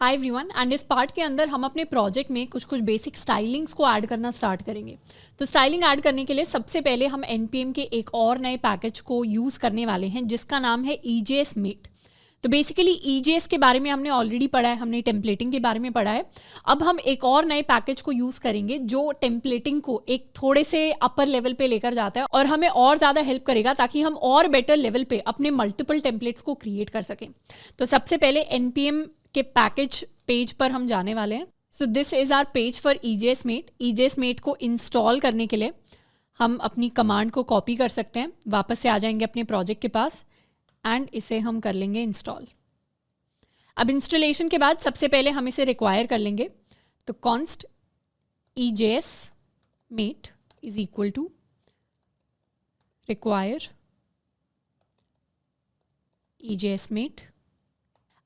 Hi everyone, and इस part के अंदर हम अपने प्रोजेक्ट में कुछ बेसिक स्टाइलिंग्स को ऐड करना स्टार्ट करेंगे। तो स्टाइलिंग ऐड करने के लिए सबसे पहले हम एनपीएम के एक और नए पैकेज को यूज़ करने वाले हैं जिसका नाम है EJS मेट। तो बेसिकली EJS के बारे में हमने ऑलरेडी पढ़ा है, हमने टेम्पलेटिंग के बारे में पढ़ा है। अब हम एक और नए पैकेज को यूज़ करेंगे जो टेम्पलेटिंग को एक थोड़े से अपर लेवल पे लेकर जाता है और हमें और ज़्यादा हेल्प करेगा ताकि हम और बेटर लेवल पे अपने मल्टीपल टेम्पलेट्स को क्रिएट कर सकें। तो सबसे पहले एनपीएम के पैकेज पेज पर हम जाने वाले हैं। So this is our page for EJS mate. EJS mate को इंस्टॉल करने के लिए हम अपनी कमांड को कॉपी कर सकते हैं, वापस से आ जाएंगे अपने प्रोजेक्ट के पास एंड इसे हम कर लेंगे इंस्टॉल। अब इंस्टॉलेशन के बाद सबसे पहले हम इसे रिक्वायर कर लेंगे। तो const EJS mate is equal to require EJS mate.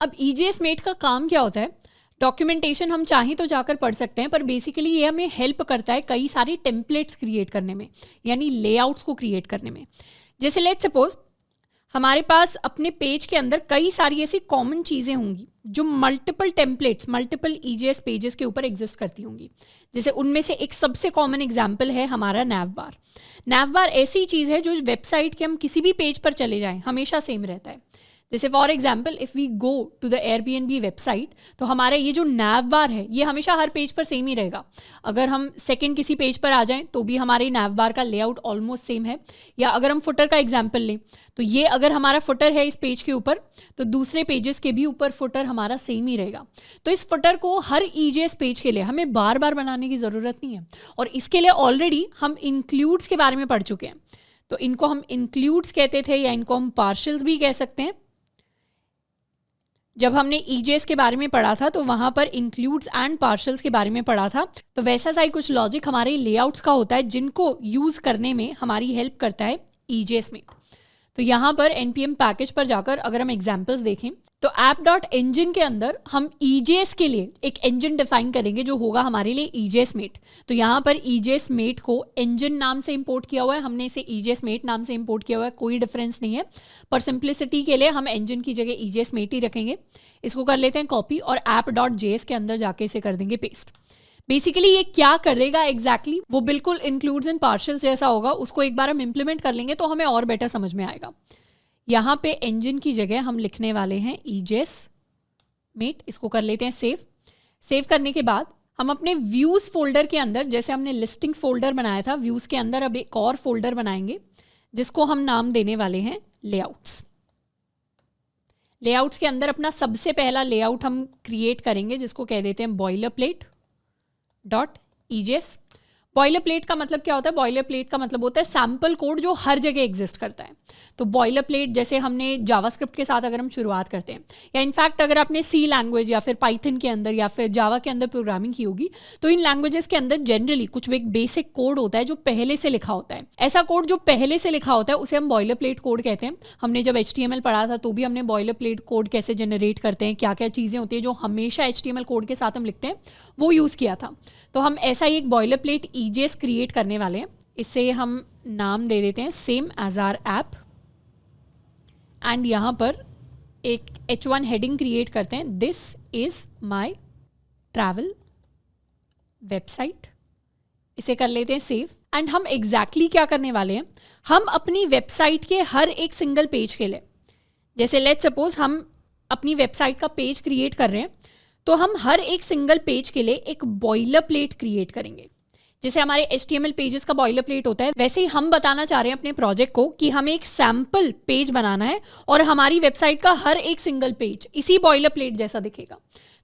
अब EJS मेट का काम क्या होता है? डॉक्यूमेंटेशन हम चाहें तो जाकर पढ़ सकते हैं, पर बेसिकली ये हमें हेल्प करता है कई सारी टेम्पलेट्स क्रिएट करने में, यानी लेआउट्स को क्रिएट करने में। जैसे लेट्स सपोज हमारे पास अपने पेज के अंदर कई सारी ऐसी कॉमन चीज़ें होंगी जो multiple templates, multiple EJS pages के ऊपर एग्जिस्ट करती होंगी। जैसे उनमें से एक सबसे कॉमन एग्जाम्पल है हमारा नैव बार। नैव बार ऐसी चीज़ है जो वेबसाइट के हम किसी भी पेज पर चले जाएं हमेशा सेम रहता है। जैसे for example if we go to the Airbnb website, तो हमारा ये जो नैव बार है ये हमेशा हर पेज पर सेम ही रहेगा। अगर हम सेकंड किसी पेज पर आ जाएं तो भी हमारे नैव बार का लेआउट ऑलमोस्ट सेम है। या अगर हम फुटर का एग्जाम्पल लें तो ये अगर हमारा फुटर है इस पेज के ऊपर, तो दूसरे पेजेस के भी ऊपर फुटर हमारा सेम ही रहेगा। तो इस फुटर को हर EJS पेज के लिए हमें बार बार बनाने की ज़रूरत नहीं है, और इसके लिए ऑलरेडी हम इंक्लूड्स के बारे में पढ़ चुके हैं। तो इनको हम इंक्लूड्स कहते थे या इनको हम पार्शल्स भी कह सकते हैं। जब हमने EJS के बारे में पढ़ा था तो वहाँ पर इंक्लूड्स एंड पार्शल्स के बारे में पढ़ा था। तो वैसा सा ही कुछ लॉजिक हमारे लेआउट्स का होता है जिनको यूज़ करने में हमारी हेल्प करता है EJS में। तो यहाँ पर npm पैकेज पर जाकर अगर हम एग्जाम्पल्स देखें तो app.engine के अंदर हम EJS के लिए एक इंजन डिफाइन करेंगे जो होगा हमारे लिए EJS मेट। तो यहाँ पर EJS मेट को engine नाम से इंपोर्ट किया हुआ है, हमने इसे EJS मेट नाम से इंपोर्ट किया हुआ है, कोई डिफरेंस नहीं है। पर सिंप्लिसिटी के लिए हम engine की जगह EJS मेट ही रखेंगे। इसको कर लेते हैं कॉपी और app.js के अंदर जाके इसे कर देंगे पेस्ट। बेसिकली ये क्या करेगा एग्जैक्टली वो बिल्कुल इंक्लूड्स एंड पार्शल्स जैसा होगा, उसको एक बार हम इम्प्लीमेंट कर लेंगे तो हमें और बेटर समझ में आएगा। यहाँ पे इंजन की जगह हम लिखने वाले हैं EJS मेट। इसको कर लेते हैं सेव। सेव करने के बाद हम अपने व्यूज़ फोल्डर के अंदर, जैसे हमने लिस्टिंग्स फोल्डर बनाया था, व्यूज़ के अंदर अब एक और फोल्डर बनाएंगे जिसको हम नाम देने वाले हैं लेआउट्स। लेआउट्स के अंदर अपना सबसे पहला लेआउट हम क्रिएट करेंगे जिसको कह देते हैं boilerplate.EJS। बॉयलर प्लेट का मतलब क्या होता है? बॉयलर प्लेट का मतलब होता है सैम्पल कोड जो हर जगह एग्जिस्ट करता है। तो बॉयलर प्लेट जैसे हमने जावास्क्रिप्ट के साथ अगर हम शुरुआत करते हैं, या इनफैक्ट अगर आपने C लैंग्वेज या फिर पाइथन के अंदर या फिर जावा के अंदर प्रोग्रामिंग की होगी, तो इन लैंग्वेजेस के अंदर जनरली कुछ एक बेसिक कोड होता है जो पहले से लिखा होता है। ऐसा कोड जो पहले से लिखा होता है उसे हम बॉयलर प्लेट कोड कहते हैं। हमने जब HTML पढ़ा था तो भी हमने बॉयलर प्लेट कोड कैसे जनरेट करते हैं, क्या क्या चीज़ें होती हैं जो हमेशा HTML कोड के साथ हम लिखते हैं, वो यूज़ किया था। तो हम ऐसा ही एक बॉयलर प्लेट EJS क्रिएट करने वाले हैं। इसे हम नाम दे देते हैं same as our app, and यहाँ पर एक H1 हेडिंग क्रिएट करते हैं, this is my travel website. इसे कर लेते हैं सेव। एंड हम एग्जैक्टली क्या करने वाले हैं, हम अपनी वेबसाइट के हर एक सिंगल पेज के लिए, जैसे लेट्स सपोज हम अपनी वेबसाइट का पेज क्रिएट कर रहे हैं, तो हम हर एक सिंगल पेज के लिए एक बॉयलर प्लेट क्रिएट करेंगे। जैसे हमारे HTML पेजेस का बॉयलर प्लेट होता है, वैसे ही हम बताना चाह रहे हैं अपने प्रोजेक्ट को कि हमें एक सैम्पल पेज बनाना है और हमारी वेबसाइट का हर एक सिंगल पेज इसी बॉयलर प्लेट जैसा दिखेगा।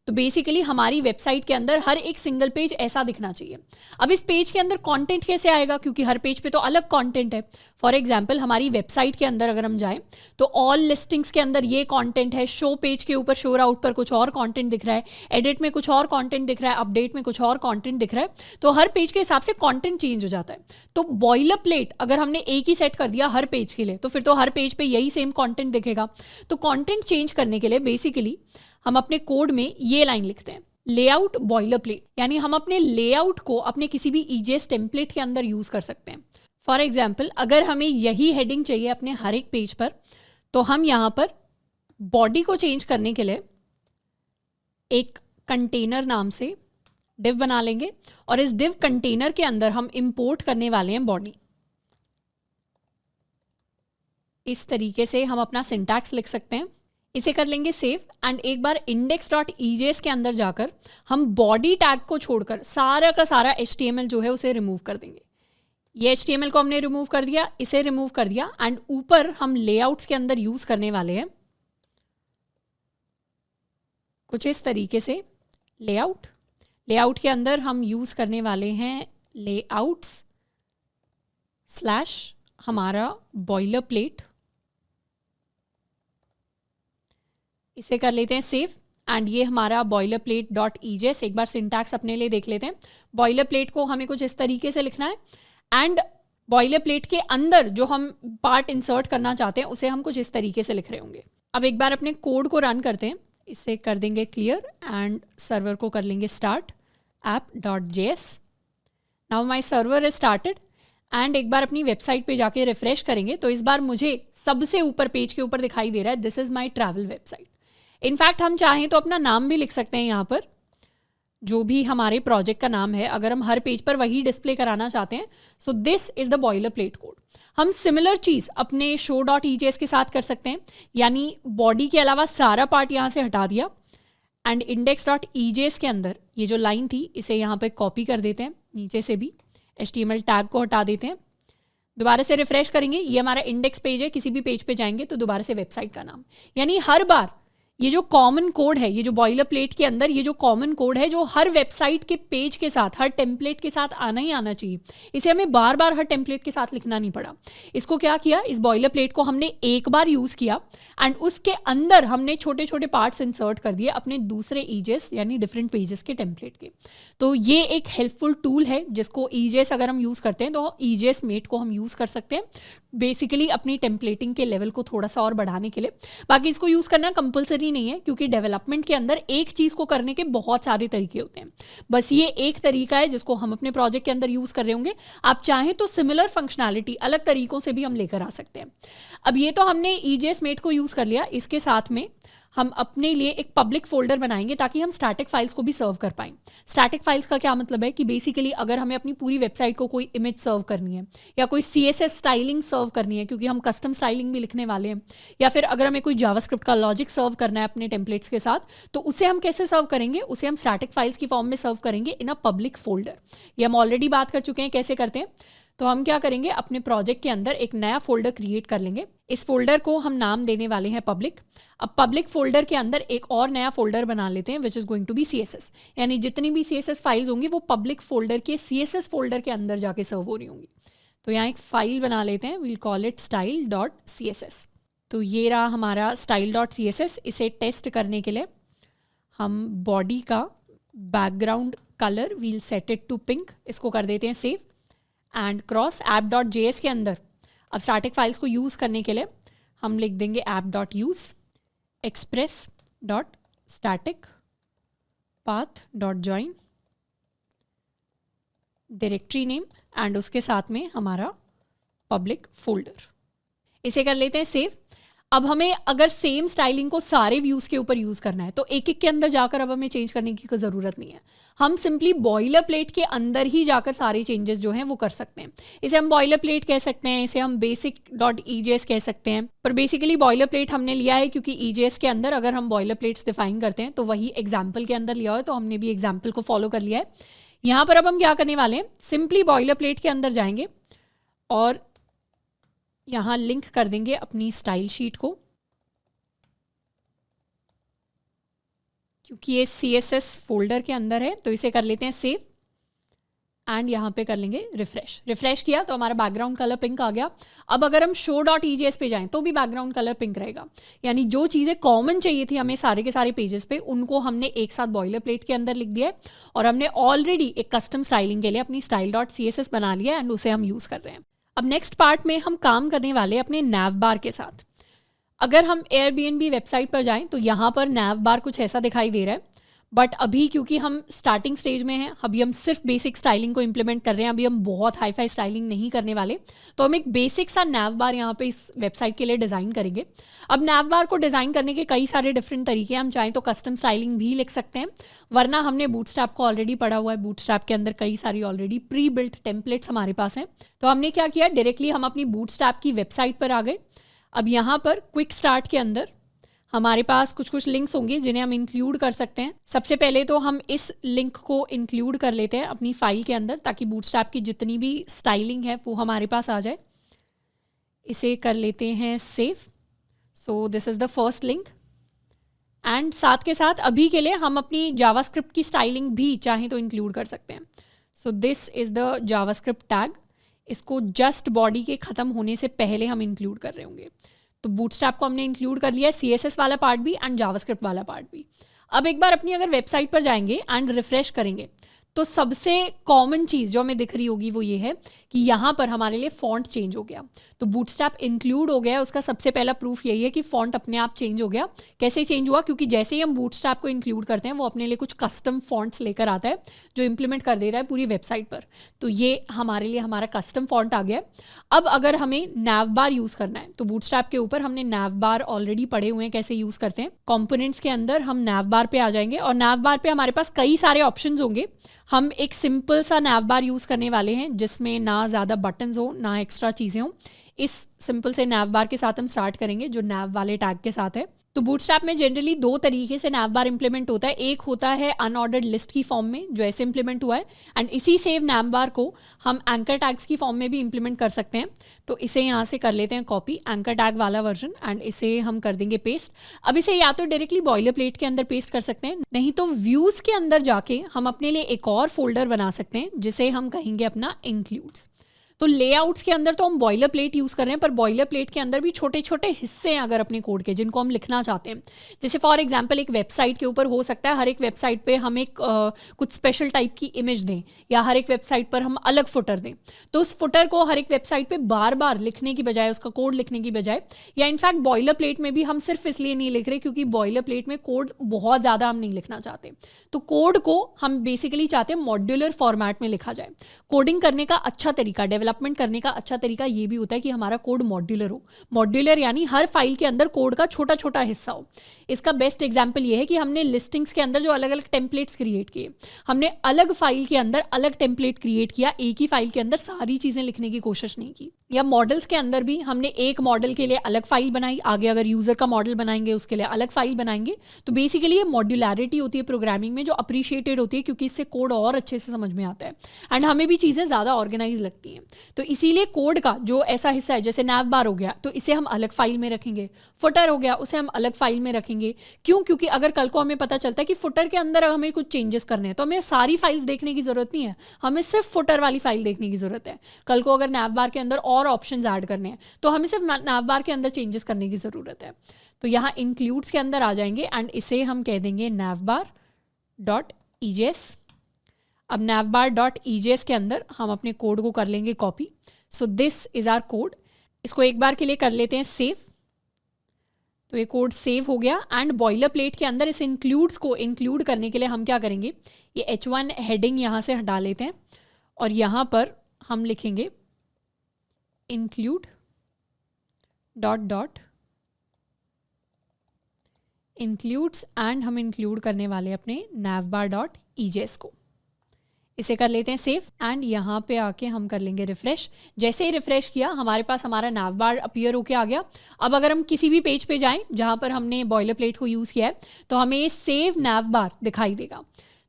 तो बेसिकली हमारी वेबसाइट के अंदर हर एक सिंगल पेज ऐसा दिखना चाहिए। अब इस पेज के अंदर कंटेंट कैसे आएगा, क्योंकि हर पेज पे तो अलग कंटेंट है। फॉर एग्जांपल हमारी वेबसाइट के अंदर अगर हम जाएं तो ऑल लिस्टिंग्स के अंदर ये कंटेंट है, शो पेज के ऊपर शो आउट पर कुछ और कंटेंट दिख रहा है, एडिट में कुछ और कंटेंट दिख रहा है, अपडेट में कुछ और कंटेंट दिख रहा है। तो हर पेज के हिसाब से कंटेंट चेंज हो जाता है। तो बॉयलर प्लेट अगर हमने एक ही सेट कर दिया हर पेज के लिए, तो फिर तो हर पेज पे यही सेम कंटेंट दिखेगा। तो कंटेंट चेंज करने के लिए बेसिकली हम अपने कोड में ये लाइन लिखते हैं, लेआउट बॉयलर प्लेट, यानी हम अपने लेआउट को अपने किसी भी EJS टेम्पलेट के अंदर यूज कर सकते हैं। फॉर एग्जाम्पल अगर हमें यही हेडिंग चाहिए अपने हर एक पेज पर, तो हम यहाँ पर बॉडी को चेंज करने के लिए एक कंटेनर नाम से डिव बना लेंगे और इस डिव कंटेनर के अंदर हम इंपोर्ट करने वाले हैं बॉडी। इस तरीके से हम अपना सिंटैक्स लिख सकते हैं। इसे कर लेंगे सेव एंड एक बार index.ejs के अंदर जाकर हम बॉडी टैग को छोड़कर सारा का सारा HTML जो है उसे रिमूव कर देंगे। ये HTML को हमने रिमूव कर दिया, इसे रिमूव कर दिया एंड ऊपर हम लेआउट्स के अंदर यूज करने वाले हैं कुछ इस तरीके से लेआउट के अंदर हम यूज करने वाले हैं लेआउट्स / हमारा बॉयलर प्लेट। इसे कर लेते हैं सेव एंड ये हमारा बॉयलर प्लेट .ejs। एक बार सिंटैक्स अपने लिए देख लेते हैं। बॉयलर प्लेट को हमें कुछ इस तरीके से लिखना है एंड बॉयलर प्लेट के अंदर जो हम पार्ट इंसर्ट करना चाहते हैं उसे हम कुछ इस तरीके से लिख रहे होंगे। अब एक बार अपने कोड को रन करते हैं। इसे कर देंगे क्लियर एंड सर्वर को कर लेंगे start app.js। Now my server is started and एक बार अपनी वेबसाइट पे जाके रिफ्रेश करेंगे तो इस बार मुझे सबसे ऊपर पेज के ऊपर दिखाई दे रहा है this is my travel website. In fact हम चाहें तो अपना नाम भी लिख सकते हैं यहाँ पर, जो भी हमारे प्रोजेक्ट का नाम है अगर हम हर पेज पर वही डिस्प्ले कराना चाहते हैं। So this is the boiler plate code. हम सिमिलर चीज़ अपने show.ejs के साथ कर सकते हैं, यानी बॉडी के अलावा सारा पार्ट यहाँ से हटा दिया एंड index.ejs के अंदर ये जो लाइन थी इसे यहाँ पे कॉपी कर देते हैं, नीचे से भी HTML टैग को हटा देते हैं। दोबारा से रिफ्रेश करेंगे, ये हमारा इंडेक्स पेज है, किसी भी पेज पे जाएंगे तो दोबारा से वेबसाइट का नाम। यानी हर बार ये जो कॉमन कोड है, ये जो बॉयलर प्लेट के अंदर ये जो कॉमन कोड है जो हर वेबसाइट के पेज के साथ, हर टेम्पलेट के साथ आना ही आना चाहिए। इसे हमें बार बार हर टेम्पलेट के साथ लिखना नहीं पड़ा। इसको क्या किया, इस बॉयलर प्लेट को हमने एक बार यूज़ किया एंड उसके अंदर हमने छोटे छोटे पार्ट्स इंसर्ट कर दिए अपने दूसरे ईजेस यानी डिफरेंट पेजेस के टेम्पलेट के। तो ये एक हेल्पफुल टूल है जिसको ईजेस अगर हम यूज़ करते हैं तो ईजेस मेट को हम यूज़ कर सकते हैं बेसिकली अपनी टेम्पलेटिंग के लेवल को थोड़ा सा और बढ़ाने के लिए। बाकी इसको यूज़ करना कंपलसरी नहीं है क्योंकि डेवलपमेंट के अंदर एक चीज़ को करने के बहुत सारे तरीके होते हैं। बस ये एक तरीका है जिसको हम अपने प्रोजेक्ट के अंदर यूज़ कर रहे होंगे। आप चाहें तो सिमिलर फंक्शनैलिटी अलग तरीकों से भी हम लेकर आ सकते हैं। अब ये तो हमने ईजेस मेट को यूज़ कर लिया, इसके साथ में हम अपने लिए एक पब्लिक फोल्डर बनाएंगे ताकि हम स्टैटिक फाइल्स को भी सर्व कर पाएं। स्टैटिक फाइल्स का क्या मतलब है कि बेसिकली अगर हमें अपनी पूरी वेबसाइट को कोई इमेज सर्व करनी है या कोई CSS स्टाइलिंग सर्व करनी है, क्योंकि हम कस्टम स्टाइलिंग भी लिखने वाले हैं, या फिर अगर हमें कोई जावास्क्रिप्ट का लॉजिक सर्व करना है अपने टेम्पलेट्स के साथ, तो उसे हम कैसे सर्व करेंगे, उसे हम स्टैटिक फाइल्स की फॉर्म में सर्व करेंगे इन अ पब्लिक फोल्डर। ये हम ऑलरेडी बात कर चुके हैं कैसे करते हैं। तो हम क्या करेंगे, अपने प्रोजेक्ट के अंदर एक नया फोल्डर क्रिएट कर लेंगे। इस फोल्डर को हम नाम देने वाले हैं पब्लिक। अब पब्लिक फोल्डर के अंदर एक और नया फोल्डर बना लेते हैं which is going to be CSS, यानी जितनी भी CSS फाइल्स होंगी वो पब्लिक फोल्डर के CSS फोल्डर के अंदर जाके सर्व हो रही होंगी। तो यहाँ एक फाइल बना लेते हैं, वील कॉल इट style.css। तो ये रहा हमारा style.css। इसे टेस्ट करने के लिए हम बॉडी का background colour we'll set it to pink, इसको कर देते हैं सेव एंड क्रॉस app.js के अंदर अब स्टैटिक फाइल्स को यूज़ करने के लिए हम लिख देंगे app.use express.static path.join directory name and उसके साथ में हमारा पब्लिक फोल्डर। इसे कर लेते हैं सेव। अब हमें अगर सेम स्टाइलिंग को सारे व्यूज़ के ऊपर यूज़ करना है तो एक एक के अंदर जाकर अब हमें चेंज करने की कोई ज़रूरत नहीं है। हम सिंपली बॉयलर प्लेट के अंदर ही जाकर सारे चेंजेस जो हैं वो कर सकते हैं। इसे हम बॉयलर प्लेट कह सकते हैं, इसे हम basic.ejs कह सकते हैं, पर बेसिकली बॉयलर प्लेट हमने लिया है क्योंकि ईजेएस के अंदर अगर हम बॉयलर प्लेट्स डिफाइन करते हैं तो वही एग्जाम्पल के अंदर लिया हो, तो हमने भी एग्जाम्पल को फॉलो कर लिया है। यहाँ पर अब हम क्या करने वाले हैं, सिंपली बॉयलर प्लेट के अंदर जाएंगे और यहाँ लिंक कर देंगे अपनी स्टाइल शीट को, क्योंकि ये CSS फोल्डर के अंदर है। तो इसे कर लेते हैं सेव एंड यहाँ पे कर लेंगे रिफ्रेश किया तो हमारा बैकग्राउंड कलर पिंक आ गया। अब अगर हम show.ejs पे जाएं तो भी बैकग्राउंड कलर पिंक रहेगा। यानी जो चीज़ें कॉमन चाहिए थी हमें सारे के सारे पेजेस पे, उनको हमने एक साथ बॉयलर प्लेट के अंदर लिख दिया है और हमने ऑलरेडी एक कस्टम स्टाइलिंग के लिए अपनी style.css बना लिया एंड उसे हम यूज़ कर रहे हैं। अब नेक्स्ट पार्ट में हम काम करने वाले अपने nav बार के साथ। अगर हम Airbnb वेबसाइट पर जाएं तो यहाँ पर nav बार कुछ ऐसा दिखाई दे रहा है, बट अभी क्योंकि हम स्टार्टिंग स्टेज में हैं, अभी हम सिर्फ बेसिक स्टाइलिंग को इम्प्लीमेंट कर रहे हैं, अभी हम बहुत हाई फाई स्टाइलिंग नहीं करने वाले, तो हम एक बेसिक सा नैव बार यहाँ पे इस वेबसाइट के लिए डिज़ाइन करेंगे। अब नैव बार को डिज़ाइन करने के कई सारे डिफरेंट तरीके हैं, हम चाहें तो कस्टम स्टाइलिंग भी लिख सकते हैं, वरना हमने बूटस्ट्रैप को ऑलरेडी पढ़ा हुआ है, बूटस्ट्रैप के अंदर कई सारी ऑलरेडी प्री बिल्ट टेम्पलेट्स हमारे पास हैं। तो हमने क्या किया, डायरेक्टली हम अपनी बूटस्ट्रैप की वेबसाइट पर आ गए। अब यहाँ पर क्विक स्टार्ट के अंदर हमारे पास कुछ लिंक्स होंगे जिन्हें हम इंक्लूड कर सकते हैं। सबसे पहले तो हम इस लिंक को इंक्लूड कर लेते हैं अपनी फाइल के अंदर, ताकि बूटस्ट्रैप की जितनी भी स्टाइलिंग है वो हमारे पास आ जाए। इसे कर लेते हैं save. So this is the first link. And साथ के साथ अभी के लिए हम अपनी जावास्क्रिप्ट की स्टाइलिंग भी चाहें तो इंक्लूड कर सकते हैं। So this is the JavaScript tag. इसको जस्ट बॉडी के ख़त्म होने से पहले हम इंक्लूड कर रहे होंगे। तो बूटस्ट्रैप को हमने इंक्लूड कर लिया है, CSS वाला पार्ट भी एंड जावास्क्रिप्ट वाला पार्ट भी। अब एक बार अपनी अगर वेबसाइट पर जाएंगे एंड रिफ्रेश करेंगे, तो सबसे कॉमन चीज़ जो हमें दिख रही होगी वो ये है कि यहाँ पर हमारे लिए फॉन्ट चेंज हो गया। तो बूटस्ट्रैप इंक्लूड हो गया, उसका सबसे पहला प्रूफ यही है कि फॉन्ट अपने आप चेंज हो गया। कैसे चेंज हुआ? क्योंकि जैसे ही हम बूटस्ट्रैप को इंक्लूड करते हैं वो अपने लिए कुछ कस्टम फॉन्ट्स लेकर आता है जो इंप्लीमेंट कर दे रहा है पूरी वेबसाइट पर। तो ये हमारे लिए हमारा कस्टम फॉन्ट आ गया। अब अगर हमें नैव बार यूज़ करना है, तो बूटस्ट्रैप के ऊपर हमने नैव बार ऑलरेडी पढ़े हुए हैं कैसे यूज़ करते हैं। कॉम्पोनेंट्स के अंदर हम नैव बार पे आ जाएंगे और नैव बार पे हमारे पास कई सारे ऑप्शंस होंगे। हम एक सिंपल सा नैव बार यूज़ करने वाले हैं जिसमें ना ज़्यादा बटन्स हो ना एक्स्ट्रा चीज़ें हो। इस सिंपल से नैव बार के साथ हम स्टार्ट करेंगे जो नैव वाले टैग के साथ है। तो बूटस्ट्रैप में जनरली दो तरीके से नैव बार इंप्लीमेंट होता है। एक होता है अनऑर्डर्ड लिस्ट की फॉर्म में जो ऐसे इंप्लीमेंट हुआ है, एंड इसी सेव नैव बार को हम एंकर टैग्स की फॉर्म में भी इंप्लीमेंट कर सकते हैं। तो इसे यहाँ से कर लेते हैं कॉपी, एंकर टैग वाला वर्जन, एंड इसे हम कर देंगे पेस्ट। अब इसे या तो डायरेक्टली बॉयलर प्लेट के अंदर पेस्ट कर सकते हैं, नहीं तो व्यूज़ के अंदर जाके हम अपने लिए एक और फोल्डर बना सकते हैं जिसे हम कहेंगे अपना इंक्लूड्स। तो लेआउट्स के अंदर तो हम बॉयलर प्लेट यूज़ कर रहे हैं, पर बॉयलर प्लेट के अंदर भी छोटे छोटे हिस्से हैं अगर अपने कोड के जिनको हम लिखना चाहते हैं। जैसे फॉर एग्जांपल एक वेबसाइट के ऊपर हो सकता है हर एक वेबसाइट पे हम एक कुछ स्पेशल टाइप की इमेज दें, या हर एक वेबसाइट पर हम अलग फुटर दें। तो उस फुटर को हर एक वेबसाइट पे बार बार लिखने की बजाय, उसका कोड लिखने की बजाय, या इनफैक्ट बॉयलर प्लेट में भी हम सिर्फ इसलिए नहीं लिख रहे क्योंकि बॉयलर प्लेट में कोड बहुत ज़्यादा हम नहीं लिखना चाहते। तो कोड को हम बेसिकली चाहते हैं मॉड्यूलर फॉर्मेट में लिखा जाए। कोडिंग करने का अच्छा तरीका, डेवलपमेंट करने का अच्छा तरीका ये भी होता है कि हमारा कोड मॉड्यूलर हो। मॉड्यूलर यानी हर फाइल के अंदर कोड का छोटा छोटा हिस्सा हो। इसका बेस्ट एग्जांपल ये है कि हमने लिस्टिंग्स के अंदर जो अलग अलग टेम्पलेट्स क्रिएट किए, हमने अलग फाइल के अंदर अलग टेम्पलेट क्रिएट किया, एक ही फाइल के अंदर सारी चीज़ें लिखने की कोशिश नहीं की। या मॉडल्स के अंदर भी हमने एक मॉडल के लिए अलग फाइल बनाई, आगे अगर यूज़र का मॉडल बनाएंगे उसके लिए अलग फाइल बनाएंगे। तो बेसिकली ये मॉड्यूलैरिटी होती है प्रोग्रामिंग में जो अप्रिशिएटेड होती है, क्योंकि इससे कोड और अच्छे से समझ में आता है एंड हमें भी चीज़ें ज़्यादा ऑर्गेनाइज लगती हैं। तो इसीलिए कोड का जो ऐसा हिस्सा है, जैसे नैव बार हो गया तो इसे हम अलग फाइल में रखेंगे, फुटर हो गया उसे हम अलग फाइल में रखेंगे। क्यों? क्योंकि अगर कल को हमें पता चलता है कि फुटर के अंदर हमें कुछ चेंजेस करने हैं, तो हमें सारी फाइल्स देखने की ज़रूरत नहीं है, हमें सिर्फ फुटर वाली फाइल देखने की ज़रूरत है। कल को अगर नैव बार के अंदर और ऑप्शंस ऐड करने हैं तो हमें सिर्फ नैव बार के अंदर चेंजेस करने की ज़रूरत है। तो यहाँ इंक्लूड्स के अंदर आ जाएंगे एंड इसे हम कह देंगे navbar.ejs। अब navbar.ejs के अंदर हम अपने कोड को कर लेंगे copy. So this is our code. इसको एक बार के लिए कर लेते हैं सेव। तो ये कोड सेव हो गया एंड बॉयलर प्लेट के अंदर इस इंक्लूड्स को इंक्लूड करने के लिए हम क्या करेंगे, ये H1 हेडिंग यहाँ से हटा लेते हैं और यहाँ पर हम लिखेंगे include dot dot includes and हम इंक्लूड करने वाले अपने navbar.ejs को। इसे कर लेते हैं सेव एंड यहाँ पे आके हम कर लेंगे रिफ्रेश। जैसे ही रिफ्रेश किया हमारे पास हमारा नैव बार अपीयर होके आ गया। अब अगर हम किसी भी पेज पे जाएं जहाँ पर हमने बॉयलर प्लेट को यूज़ किया है तो हमें ये सेव नैव बार दिखाई देगा।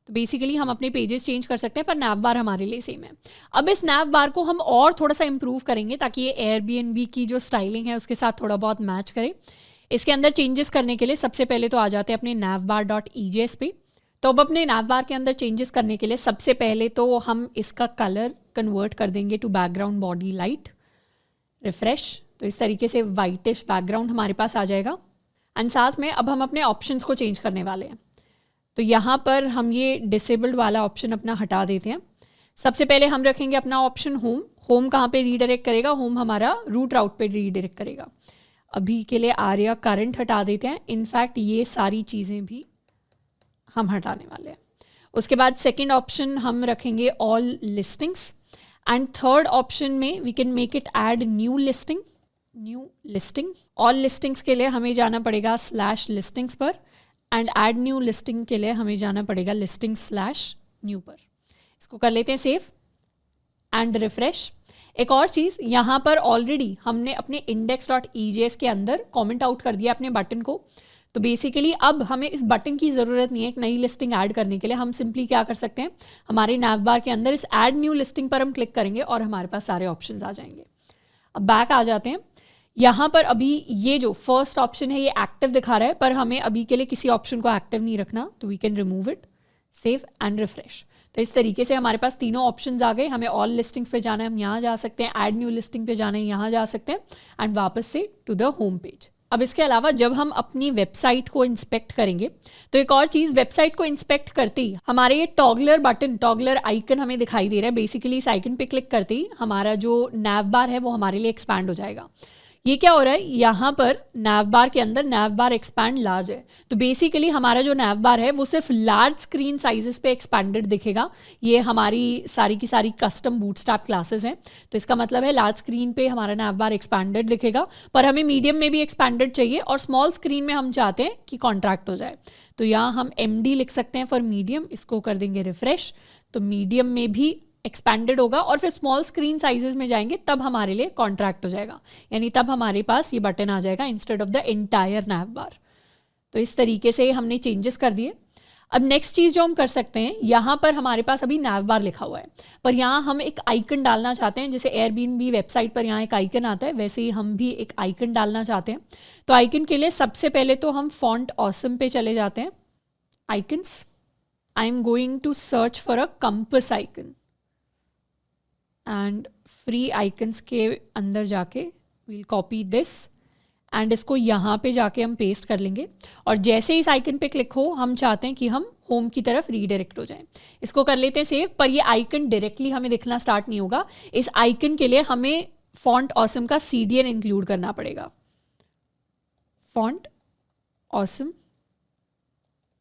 तो बेसिकली हम अपने पेजेस चेंज कर सकते हैं पर नैव बार हमारे लिए सेम है। अब इस नैव बार को हम और थोड़ा सा इम्प्रूव करेंगे ताकि ये एयरबीएनबी की जो स्टाइलिंग है उसके साथ थोड़ा बहुत मैच करे। इसके अंदर चेंजेस करने के लिए सबसे पहले तो आ जाते हैं अपने navbar.ejs पे। तो अब अपने नैव बार के अंदर चेंजेस करने के लिए सबसे पहले तो हम इसका कलर कन्वर्ट कर देंगे to background body light. Refresh, तो इस तरीके से वाइटिश बैकग्राउंड हमारे पास आ जाएगा। एंड साथ में अब हम अपने ऑप्शंस को चेंज करने वाले हैं। तो यहाँ पर हम ये डिसेबल्ड वाला ऑप्शन अपना हटा देते हैं। सबसे पहले हम रखेंगे अपना ऑप्शन होम। होम कहाँ पे रीडायरेक्ट करेगा? होम हमारा रूट राउट पे रीडायरेक्ट करेगा। अभी के लिए आर्या करंट हटा देते हैं। इनफैक्ट ये सारी चीज़ें भी हम हटाने वाले हैं। उसके बाद सेकंड ऑप्शन हम रखेंगे all listings, and third option में we can make it add new listing. All listings के लिए हमें जाना पड़ेगा /listings पर, एंड ऐड न्यू लिस्टिंग के लिए हमें जाना पड़ेगा listings/new पर। इसको कर लेते हैं सेव एंड रिफ्रेश। एक और चीज़, यहाँ पर ऑलरेडी हमने अपने index.ejs के अंदर कमेंट आउट कर दिया अपने बटन को, तो बेसिकली अब हमें इस बटन की ज़रूरत नहीं है एक नई लिस्टिंग ऐड करने के लिए। हम सिंपली क्या कर सकते हैं, हमारे नैव बार के अंदर इस ऐड न्यू लिस्टिंग पर हम क्लिक करेंगे और हमारे पास सारे ऑप्शंस आ जाएंगे। अब बैक आ जाते हैं। यहाँ पर अभी ये जो फर्स्ट ऑप्शन है ये एक्टिव दिखा रहा है, पर हमें अभी के लिए किसी ऑप्शन को एक्टिव नहीं रखना, तो we can remove it, save and refresh. तो इस तरीके से हमारे पास तीनों ऑप्शंस आ गए। हमें ऑल लिस्टिंग्स पे जाना है, हम यहाँ जा सकते हैं, ऐड न्यू लिस्टिंग पे जाना है, यहाँ जा सकते हैं, एंड वापस से टू द होम पेज। अब इसके अलावा जब हम अपनी वेबसाइट को इंस्पेक्ट करेंगे तो एक और चीज़, वेबसाइट को इंस्पेक्ट करते ही हमारे ये टॉगलर आइकन हमें दिखाई दे रहा है। बेसिकली इस आइकन पे क्लिक करते ही हमारा जो नैव बार है वो हमारे लिए एक्सपैंड हो जाएगा। ये क्या हो रहा है, यहाँ पर नैव बार के अंदर नैव बार एक्सपैंड लार्ज है, तो बेसिकली हमारा जो नैव बार है वो सिर्फ लार्ज स्क्रीन साइजेस पे एक्सपैंडेड दिखेगा। ये हमारी सारी की सारी कस्टम बूटस्ट्रैप क्लासेस हैं, तो इसका मतलब है लार्ज स्क्रीन पे हमारा नैव बार एक्सपैंडेड दिखेगा, पर हमें मीडियम में भी एक्सपैंडेड चाहिए और स्मॉल स्क्रीन में हम चाहते हैं कि कॉन्ट्रैक्ट हो जाए। तो यहाँ हम MD लिख सकते हैं फॉर मीडियम, इसको कर देंगे रिफ्रेश, तो मीडियम में भी एक्सपैंडेड होगा, और फिर स्मॉल स्क्रीन साइजेस में जाएंगे तब हमारे लिए कॉन्ट्रैक्ट हो जाएगा, यानी तब हमारे पास ये बटन आ जाएगा इंस्टेड ऑफ द एंटायर नैव बार। तो इस तरीके से हमने चेंजेस कर दिए। अब नेक्स्ट चीज़ जो हम कर सकते हैं, यहाँ पर हमारे पास अभी नैव बार लिखा हुआ है, पर यहाँ हम एक आइकन डालना चाहते हैं। जैसे एयरबीएनबी वेबसाइट पर यहाँ एक आइकन आता है, वैसे ही हम भी एक आइकन डालना चाहते हैं। तो आइकन के लिए सबसे पहले तो हम फॉन्ट ऑसम पे चले जाते हैं, icons, I am going to search for a compass icon, and free icons के अंदर जाके वील कॉपी दिस, एंड इसको यहाँ पे जाके हम पेस्ट कर लेंगे, और जैसे इस आइकन पे क्लिक हो हम चाहते हैं कि हम होम की तरफ रीडायरेक्ट हो जाएं। इसको कर लेते हैं सेव, पर ये आइकन डायरेक्टली हमें दिखना स्टार्ट नहीं होगा। इस आइकन के लिए हमें फॉन्ट ऑसम का CDN इंक्लूड करना पड़ेगा। फॉन्ट ऑसम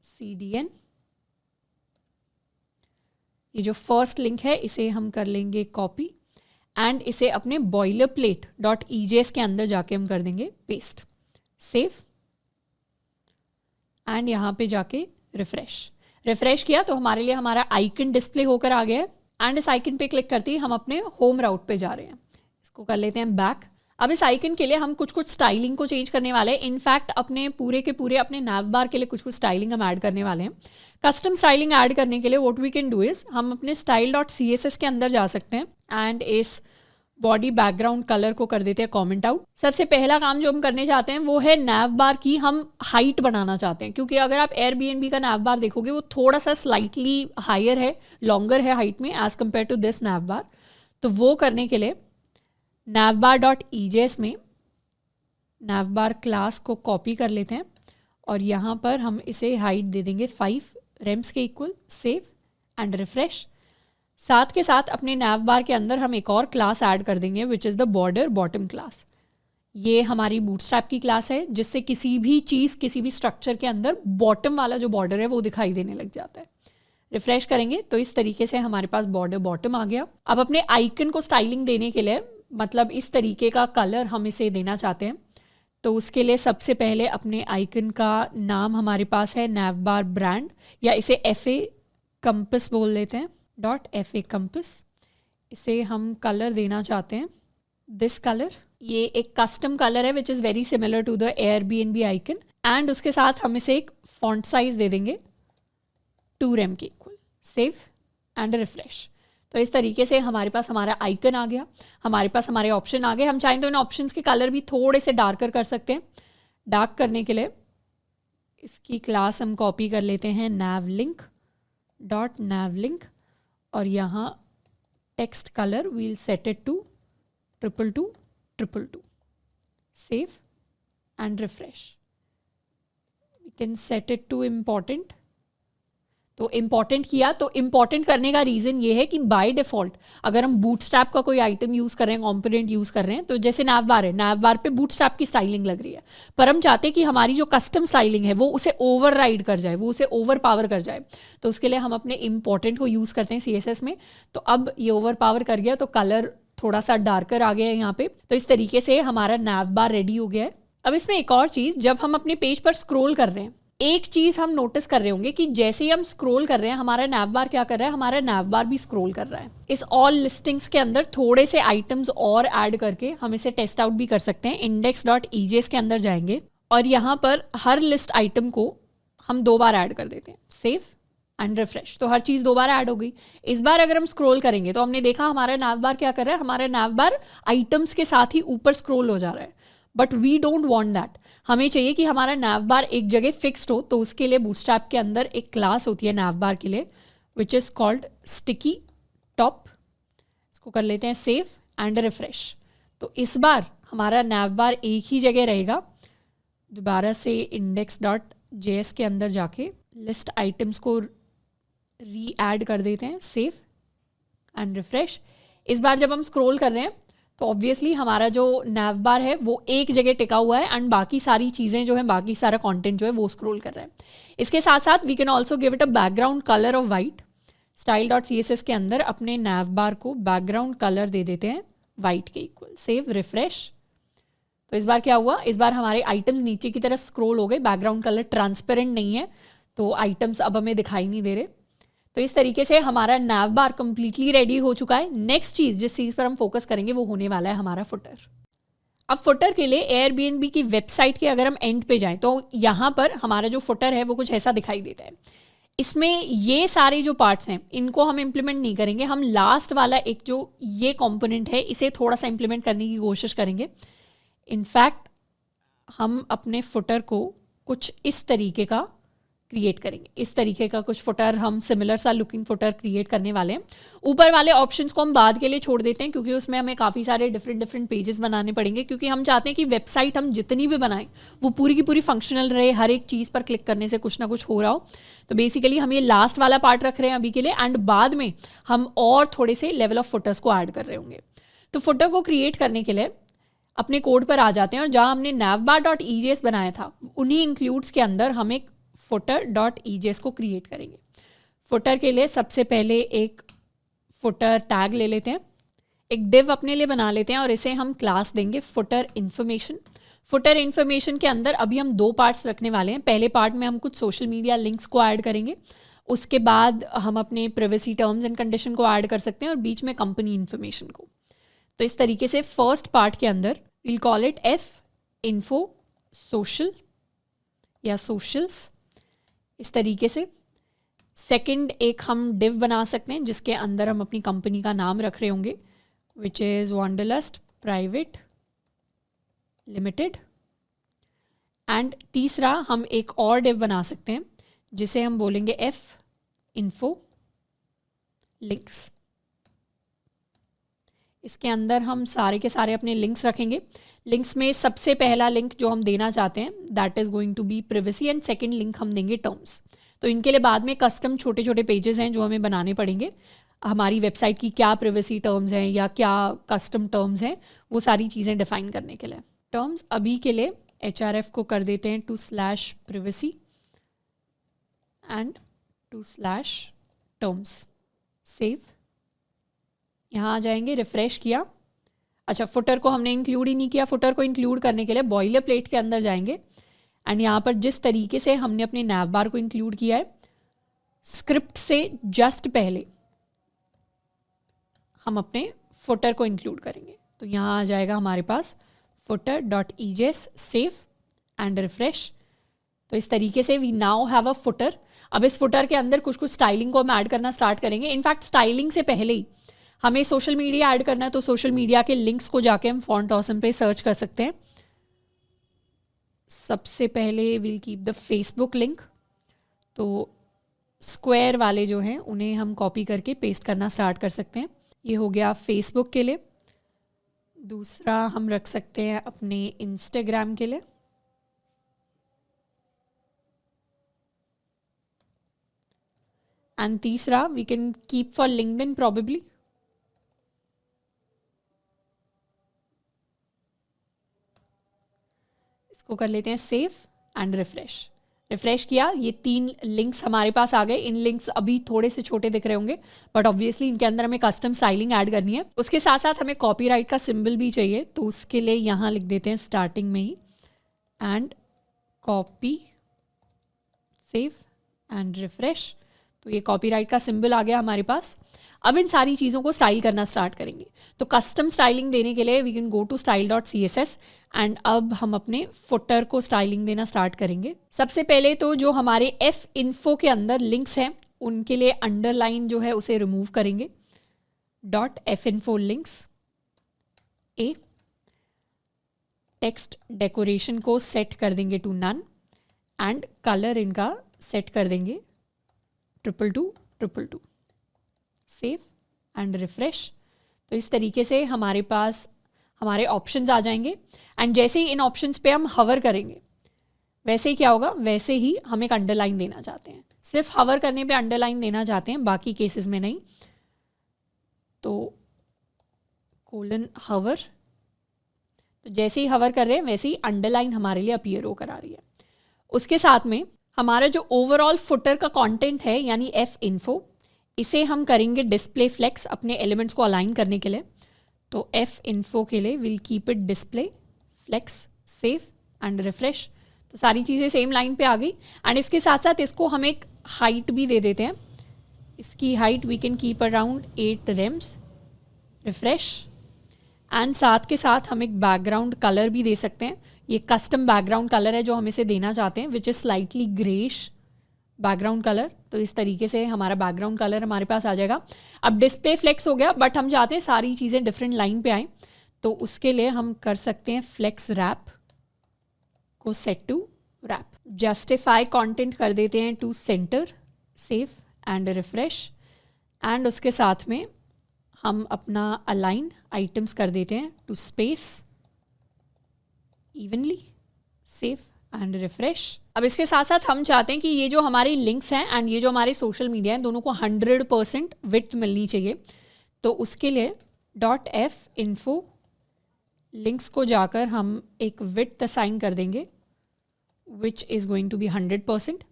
CDN, ये जो फर्स्ट लिंक है इसे हम कर लेंगे कॉपी, एंड इसे अपने boilerplate.ejs के अंदर जाके हम कर देंगे पेस्ट, सेव, एंड यहाँ पे जाके रिफ्रेश किया तो हमारे लिए हमारा आइकन डिस्प्ले होकर आ गया है, एंड इस आइकन पे क्लिक करते ही हम अपने होम राउट पे जा रहे हैं। इसको कर लेते हैं बैक। अब इस आइकन के लिए हम कुछ स्टाइलिंग को चेंज करने वाले हैं। इनफैक्ट अपने पूरे के पूरे अपने नैव बार के लिए कुछ स्टाइलिंग हम ऐड करने वाले हैं। कस्टम स्टाइलिंग ऐड करने के लिए what we can do is, हम अपने style.css के अंदर जा सकते हैं, एंड इस बॉडी बैकग्राउंड कलर को कर देते हैं कमेंट आउट। सबसे पहला काम जो हम करने चाहते हैं वो है नैव बार की हम हाइट बनाना चाहते हैं, क्योंकि अगर आप एयरबीएनबी का नैव बार देखोगे वो थोड़ा सा स्लाइटली हायर है, लॉन्गर है हाइट में एज कम्पेयर टू दिस नैव बार। तो वो करने के लिए navbar.ejs में navbar क्लास को कॉपी कर लेते हैं, और यहाँ पर हम इसे हाइट दे देंगे 5 रेम्स के इक्वल, सेव एंड रिफ्रेश। साथ के साथ अपने navbar के अंदर हम एक और क्लास ऐड कर देंगे which is the border bottom class. ये हमारी बूटस्ट्रैप की क्लास है जिससे किसी भी चीज़, किसी भी स्ट्रक्चर के अंदर बॉटम वाला जो बॉर्डर है वो दिखाई देने लग जाता है। रिफ्रेश करेंगे तो इस तरीके से हमारे पास बॉर्डर बॉटम आ गया। अब अपने आइकन को स्टाइलिंग देने के लिए, मतलब इस तरीके का कलर हम इसे देना चाहते हैं, तो उसके लिए सबसे पहले अपने आइकन का नाम हमारे पास है navbar ब्रांड, या इसे FA कंपस बोल लेते हैं, .FA कंपस। इसे हम कलर देना चाहते हैं दिस कलर। ये एक कस्टम कलर है which is very similar to the Airbnb icon, and उसके साथ हम इसे एक फॉन्ट साइज दे देंगे 2 रेम के इक्वल, सेव एंड रिफ्रेश। तो इस तरीके से हमारे पास हमारा आइकन आ गया, हमारे पास हमारे ऑप्शन आ गए। हम चाहें तो इन ऑप्शंस के कलर भी थोड़े से डार्कर कर सकते हैं। डार्क करने के लिए इसकी क्लास हम कॉपी कर लेते हैं navlink.navlink, और यहाँ text colour we'll set it to 222, save and refresh. We can set it to important. तो इम्पॉर्टेंट किया, तो इम्पॉर्टेंट करने का रीज़न ये है कि बाय डिफ़ॉल्ट अगर हम बूटस्ट्रैप का कोई आइटम यूज़ कर रहे हैं, कॉम्पोनेंट यूज़ कर रहे हैं, तो जैसे नैव बार है, नैव बार पे बूटस्ट्रैप की स्टाइलिंग लग रही है, पर हम चाहते हैं कि हमारी जो कस्टम स्टाइलिंग है वो उसे ओवरराइड कर जाए, वो उसे ओवर पावर कर जाए। तो उसके लिए हम अपने इम्पॉर्टेंट को यूज़ करते हैं CSS में। तो अब ये ओवर पावर कर गया, तो कलर थोड़ा सा डार्कर आ गया है यहाँ पे। तो इस तरीके से हमारा नैव बार रेडी हो गया है। अब इसमें एक और चीज़, जब हम अपने पेज पर स्क्रॉल कर रहे हैं, एक चीज़ हम नोटिस कर रहे होंगे कि जैसे ही हम स्क्रॉल कर रहे हैं, हमारा नैव बार क्या कर रहा है, हमारा नैव बार भी स्क्रॉल कर रहा है। इस ऑल लिस्टिंग्स के अंदर थोड़े से आइटम्स और ऐड करके हम इसे टेस्ट आउट भी कर सकते हैं। index.ejs के अंदर जाएंगे और यहाँ पर हर लिस्ट आइटम को हम 2 बार ऐड कर देते हैं, सेव एंड रिफ्रेश। तो हर चीज़ 2 बार ऐड हो गई। इस बार अगर हम स्क्रॉल करेंगे तो हमने देखा हमारा नैव बार क्या कर रहा है, हमारा नैव बार आइटम्स के साथ ही ऊपर स्क्रॉल हो जा रहा है। But we don't want that. हमें चाहिए कि हमारा नैव बार एक जगह फिक्स्ड हो। तो उसके लिए बूटस्ट्रैप के अंदर एक क्लास होती है नैव बार के लिए, which is called sticky top. इसको कर लेते हैं सेव एंड रिफ्रेश। तो इस बार हमारा नैव बार एक ही जगह रहेगा। दोबारा से index.js के अंदर जाके लिस्ट आइटम्स को री ऐड कर देते हैं, सेव एंड रिफ्रेश। इस बार जब हम स्क्रॉल कर रहे हैं तो ऑब्वियसली हमारा जो नैव बार है वो एक जगह टिका हुआ है एंड बाकी सारी चीज़ें जो है, बाकी सारा कंटेंट जो है वो स्क्रॉल कर रहा है। इसके साथ साथ we can also give it a background colour of white. style.css के अंदर अपने नैव बार को बैकग्राउंड कलर दे देते हैं वाइट के इक्वल, सेव रिफ्रेश। तो इस बार क्या हुआ, इस बार हमारे आइटम्स नीचे की तरफ स्क्रॉल हो गए, बैकग्राउंड कलर ट्रांसपेरेंट नहीं है तो आइटम्स अब हमें दिखाई नहीं दे रहे। तो इस तरीके से हमारा नैव बार कंप्लीटली रेडी हो चुका है। नेक्स्ट चीज़ जिस चीज़ पर हम फोकस करेंगे वो होने वाला है हमारा फुटर। अब फुटर के लिए एयरबीएनबी की वेबसाइट के अगर हम एंड पे जाएं तो यहाँ पर हमारा जो फुटर है वो कुछ ऐसा दिखाई देता है। इसमें ये सारे जो पार्ट्स हैं इनको हम इम्प्लीमेंट नहीं करेंगे। हम लास्ट वाला एक जो ये कंपोनेंट है इसे थोड़ा सा इम्प्लीमेंट करने की कोशिश करेंगे। इनफैक्ट हम अपने फुटर को कुछ इस तरीके का क्रिएट करेंगे। इस तरीके का कुछ फुटर हम सिमिलर सा लुकिंग फुटर क्रिएट करने वाले हैं। ऊपर वाले ऑप्शंस को हम बाद के लिए छोड़ देते हैं क्योंकि उसमें हमें काफ़ी सारे डिफरेंट पेजेस बनाने पड़ेंगे, क्योंकि हम चाहते हैं कि वेबसाइट हम जितनी भी बनाएं वो पूरी की पूरी फंक्शनल रहे, हर एक चीज़ पर क्लिक करने से कुछ ना कुछ हो रहा हो। तो बेसिकली हम ये लास्ट वाला पार्ट रख रहे हैं अभी के लिए एंड बाद में हम और थोड़े से लेवल ऑफ फुटर्स को ऐड कर रहे होंगे। तो फुटर को क्रिएट करने के लिए अपने कोड पर आ जाते हैं और जहाँ हमने navbar.ejs बनाया था उन्हीं इंक्लूड्स के अंदर हम एक footer.ejs को क्रिएट करेंगे। फुटर के लिए सबसे पहले एक फुटर टैग ले लेते हैं, एक डिव अपने लिए बना लेते हैं और इसे हम क्लास देंगे फुटर इन्फॉर्मेशन। फुटर इन्फॉर्मेशन के अंदर अभी हम 2 पार्ट्स रखने वाले हैं। पहले पार्ट में हम कुछ सोशल मीडिया लिंक्स को ऐड करेंगे, उसके बाद हम अपने प्राइवेसी टर्म्स एंड कंडीशन को ऐड कर सकते हैं और बीच में कंपनी इन्फॉर्मेशन को। तो इस तरीके से फर्स्ट पार्ट के अंदर we'll call it f info social या socials। इस तरीके से सेकंड एक हम डिव बना सकते हैं जिसके अंदर हम अपनी कंपनी का नाम रख रहे होंगे, which is Wanderlust private limited. And तीसरा हम एक और डिव बना सकते हैं जिसे हम बोलेंगे f info links। इसके अंदर हम सारे के सारे अपने लिंक्स रखेंगे। लिंक्स में सबसे पहला लिंक जो हम देना चाहते हैं that is going to be privacy and second link हम देंगे टर्म्स। तो इनके लिए बाद में कस्टम छोटे छोटे पेजेस हैं जो हमें बनाने पड़ेंगे। हमारी वेबसाइट की क्या प्रिवेसी टर्म्स हैं या क्या कस्टम टर्म्स हैं वो सारी चीज़ें डिफाइन करने के लिए। टर्म्स अभी के लिए HRF को कर देते हैं /privacy एंड /terms। सेव, यहाँ आ जाएंगे, रिफ्रेश किया। अच्छा, फुटर को हमने इंक्लूड ही नहीं किया। फुटर को इंक्लूड करने के लिए बॉयलर प्लेट के अंदर जाएंगे एंड यहाँ पर जिस तरीके से हमने अपने नैव बार को इंक्लूड किया है स्क्रिप्ट से जस्ट पहले हम अपने फुटर को इंक्लूड करेंगे। तो यहाँ आ जाएगा हमारे पास footer.ejs, सेव एंड रिफ्रेश। तो इस तरीके से we now have a footer. अब इस फुटर के अंदर कुछ कुछ स्टाइलिंग को हम ऐड करना स्टार्ट करेंगे। इनफैक्ट स्टाइलिंग से पहले ही हमें सोशल मीडिया ऐड करना है, तो सोशल मीडिया के लिंक्स को जाके हम फॉन्ट ऑसम पे सर्च कर सकते हैं। सबसे पहले we'll keep the Facebook link. तो स्क्वायर वाले जो हैं उन्हें हम कॉपी करके पेस्ट करना स्टार्ट कर सकते हैं। ये हो गया फेसबुक के लिए। दूसरा हम रख सकते हैं अपने इंस्टाग्राम के लिए। एंड तीसरा we can keep for LinkedIn probably. इसको कर लेते हैं सेव एंड रिफ्रेश। रिफ्रेश किया, ये 3 लिंक्स हमारे पास आ गए। इन लिंक्स अभी थोड़े से छोटे दिख रहे होंगे, बट ऑब्वियसली इनके अंदर हमें कस्टम स्टाइलिंग ऐड करनी है। उसके साथ साथ हमें कॉपीराइट का सिंबल भी चाहिए, तो उसके लिए यहाँ लिख देते हैं स्टार्टिंग में ही and copy, save and refresh. तो ये कॉपीराइट का सिंबल आ गया हमारे पास। अब इन सारी चीज़ों को स्टाइल करना स्टार्ट करेंगे। तो कस्टम स्टाइलिंग देने के लिए we can go to style.css and अब हम अपने फुटर को स्टाइलिंग देना स्टार्ट करेंगे। सबसे पहले तो जो हमारे एफ इन्फो के अंदर लिंक्स हैं उनके लिए अंडरलाइन जो है उसे रिमूव करेंगे। .finfo लिंक्स ए, टेक्स्ट डेकोरेशन को सेट कर देंगे टू नन एंड कलर इनका सेट कर देंगे 222 सेव एंड रिफ्रेश। तो इस तरीके से हमारे पास हमारे ऑप्शंस आ जाएंगे एंड जैसे ही इन ऑप्शंस पे हम हवर करेंगे वैसे ही क्या होगा, वैसे ही हम एक अंडरलाइन देना चाहते हैं। सिर्फ हवर करने पे अंडरलाइन देना चाहते हैं, बाकी केसेस में नहीं। तो कोलन हवर, तो जैसे ही हवर कर रहे हैं वैसे ही अंडरलाइन हमारे लिए अपीयर होकर आ रही है। उसके साथ में हमारा जो ओवरऑल फुटर का कंटेंट है यानी एफ इन्फो, इसे हम करेंगे डिस्प्ले फ्लेक्स अपने एलिमेंट्स को अलाइन करने के लिए। तो एफ इन्फो के लिए will keep it display flex, save and refresh. तो सारी चीज़ें सेम लाइन पे आ गई एंड इसके साथ साथ इसको हम एक हाइट भी दे देते हैं। इसकी height we can keep around 8 rems, refresh. And साथ के साथ हम एक बैकग्राउंड कलर भी दे सकते हैं। ये कस्टम बैकग्राउंड कलर है जो हम इसे देना चाहते हैं, which is slightly greyish background colour. तो इस तरीके से हमारा बैकग्राउंड कलर हमारे पास आ जाएगा। अब डिस्प्ले फ्लेक्स हो गया, बट हम चाहते हैं सारी चीज़ें डिफरेंट लाइन पे आए, तो उसके लिए हम कर सकते हैं फ्लेक्स रैप को set to wrap. Justify content कर देते हैं to centre, save and refresh. And उसके साथ में हम अपना अलाइन आइटम्स कर देते हैं to space evenly, save and refresh. अब इसके साथ साथ हम चाहते हैं कि ये जो हमारे लिंक्स हैं एंड ये जो हमारे सोशल मीडिया हैं दोनों को 100% विड्थ मिलनी चाहिए। तो उसके लिए .finfo लिंक्स को जाकर हम एक विड्थ असाइन कर देंगे which is going to be 100%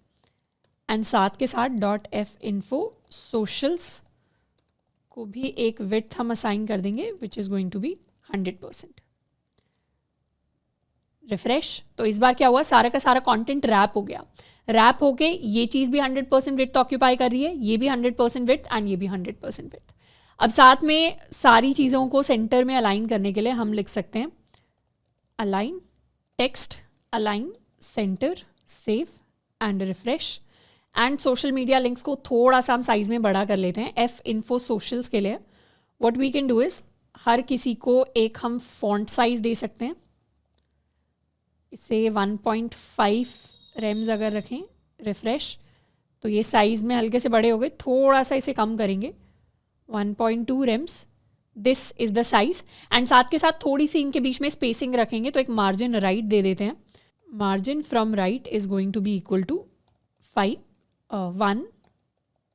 and साथ के साथ .finfo सोशल्स को भी एक विड्थ हम असाइन कर देंगे which is going to be 100%। Refresh. तो इस बार क्या हुआ, सारा का सारा कंटेंट रैप हो गया। रैप होके ये चीज़ भी 100% विड्थ ऑक्यूपाई कर रही है, ये भी 100% विड्थ एंड ये भी 100% विड्थ। अब साथ में सारी चीज़ों को सेंटर में अलाइन करने के लिए हम लिख सकते हैं align text, align centre, save and refresh. And social media links को थोड़ा सा हम साइज में बड़ा कर लेते हैं। एफ इन्फो सोशल्स के लिए what we can do is हर किसी को एक हम फॉन्ट साइज दे सकते हैं। इसे 1.5 रेम्स अगर रखें, रिफ्रेश, तो ये साइज़ में हल्के से बड़े हो गए। थोड़ा सा इसे कम करेंगे 1.2 Rhames, this is the size. And साथ के साथ थोड़ी सी इनके बीच में स्पेसिंग रखेंगे, तो एक मार्जिन राइट दे देते हैं। Margin from right is going to be equal to 1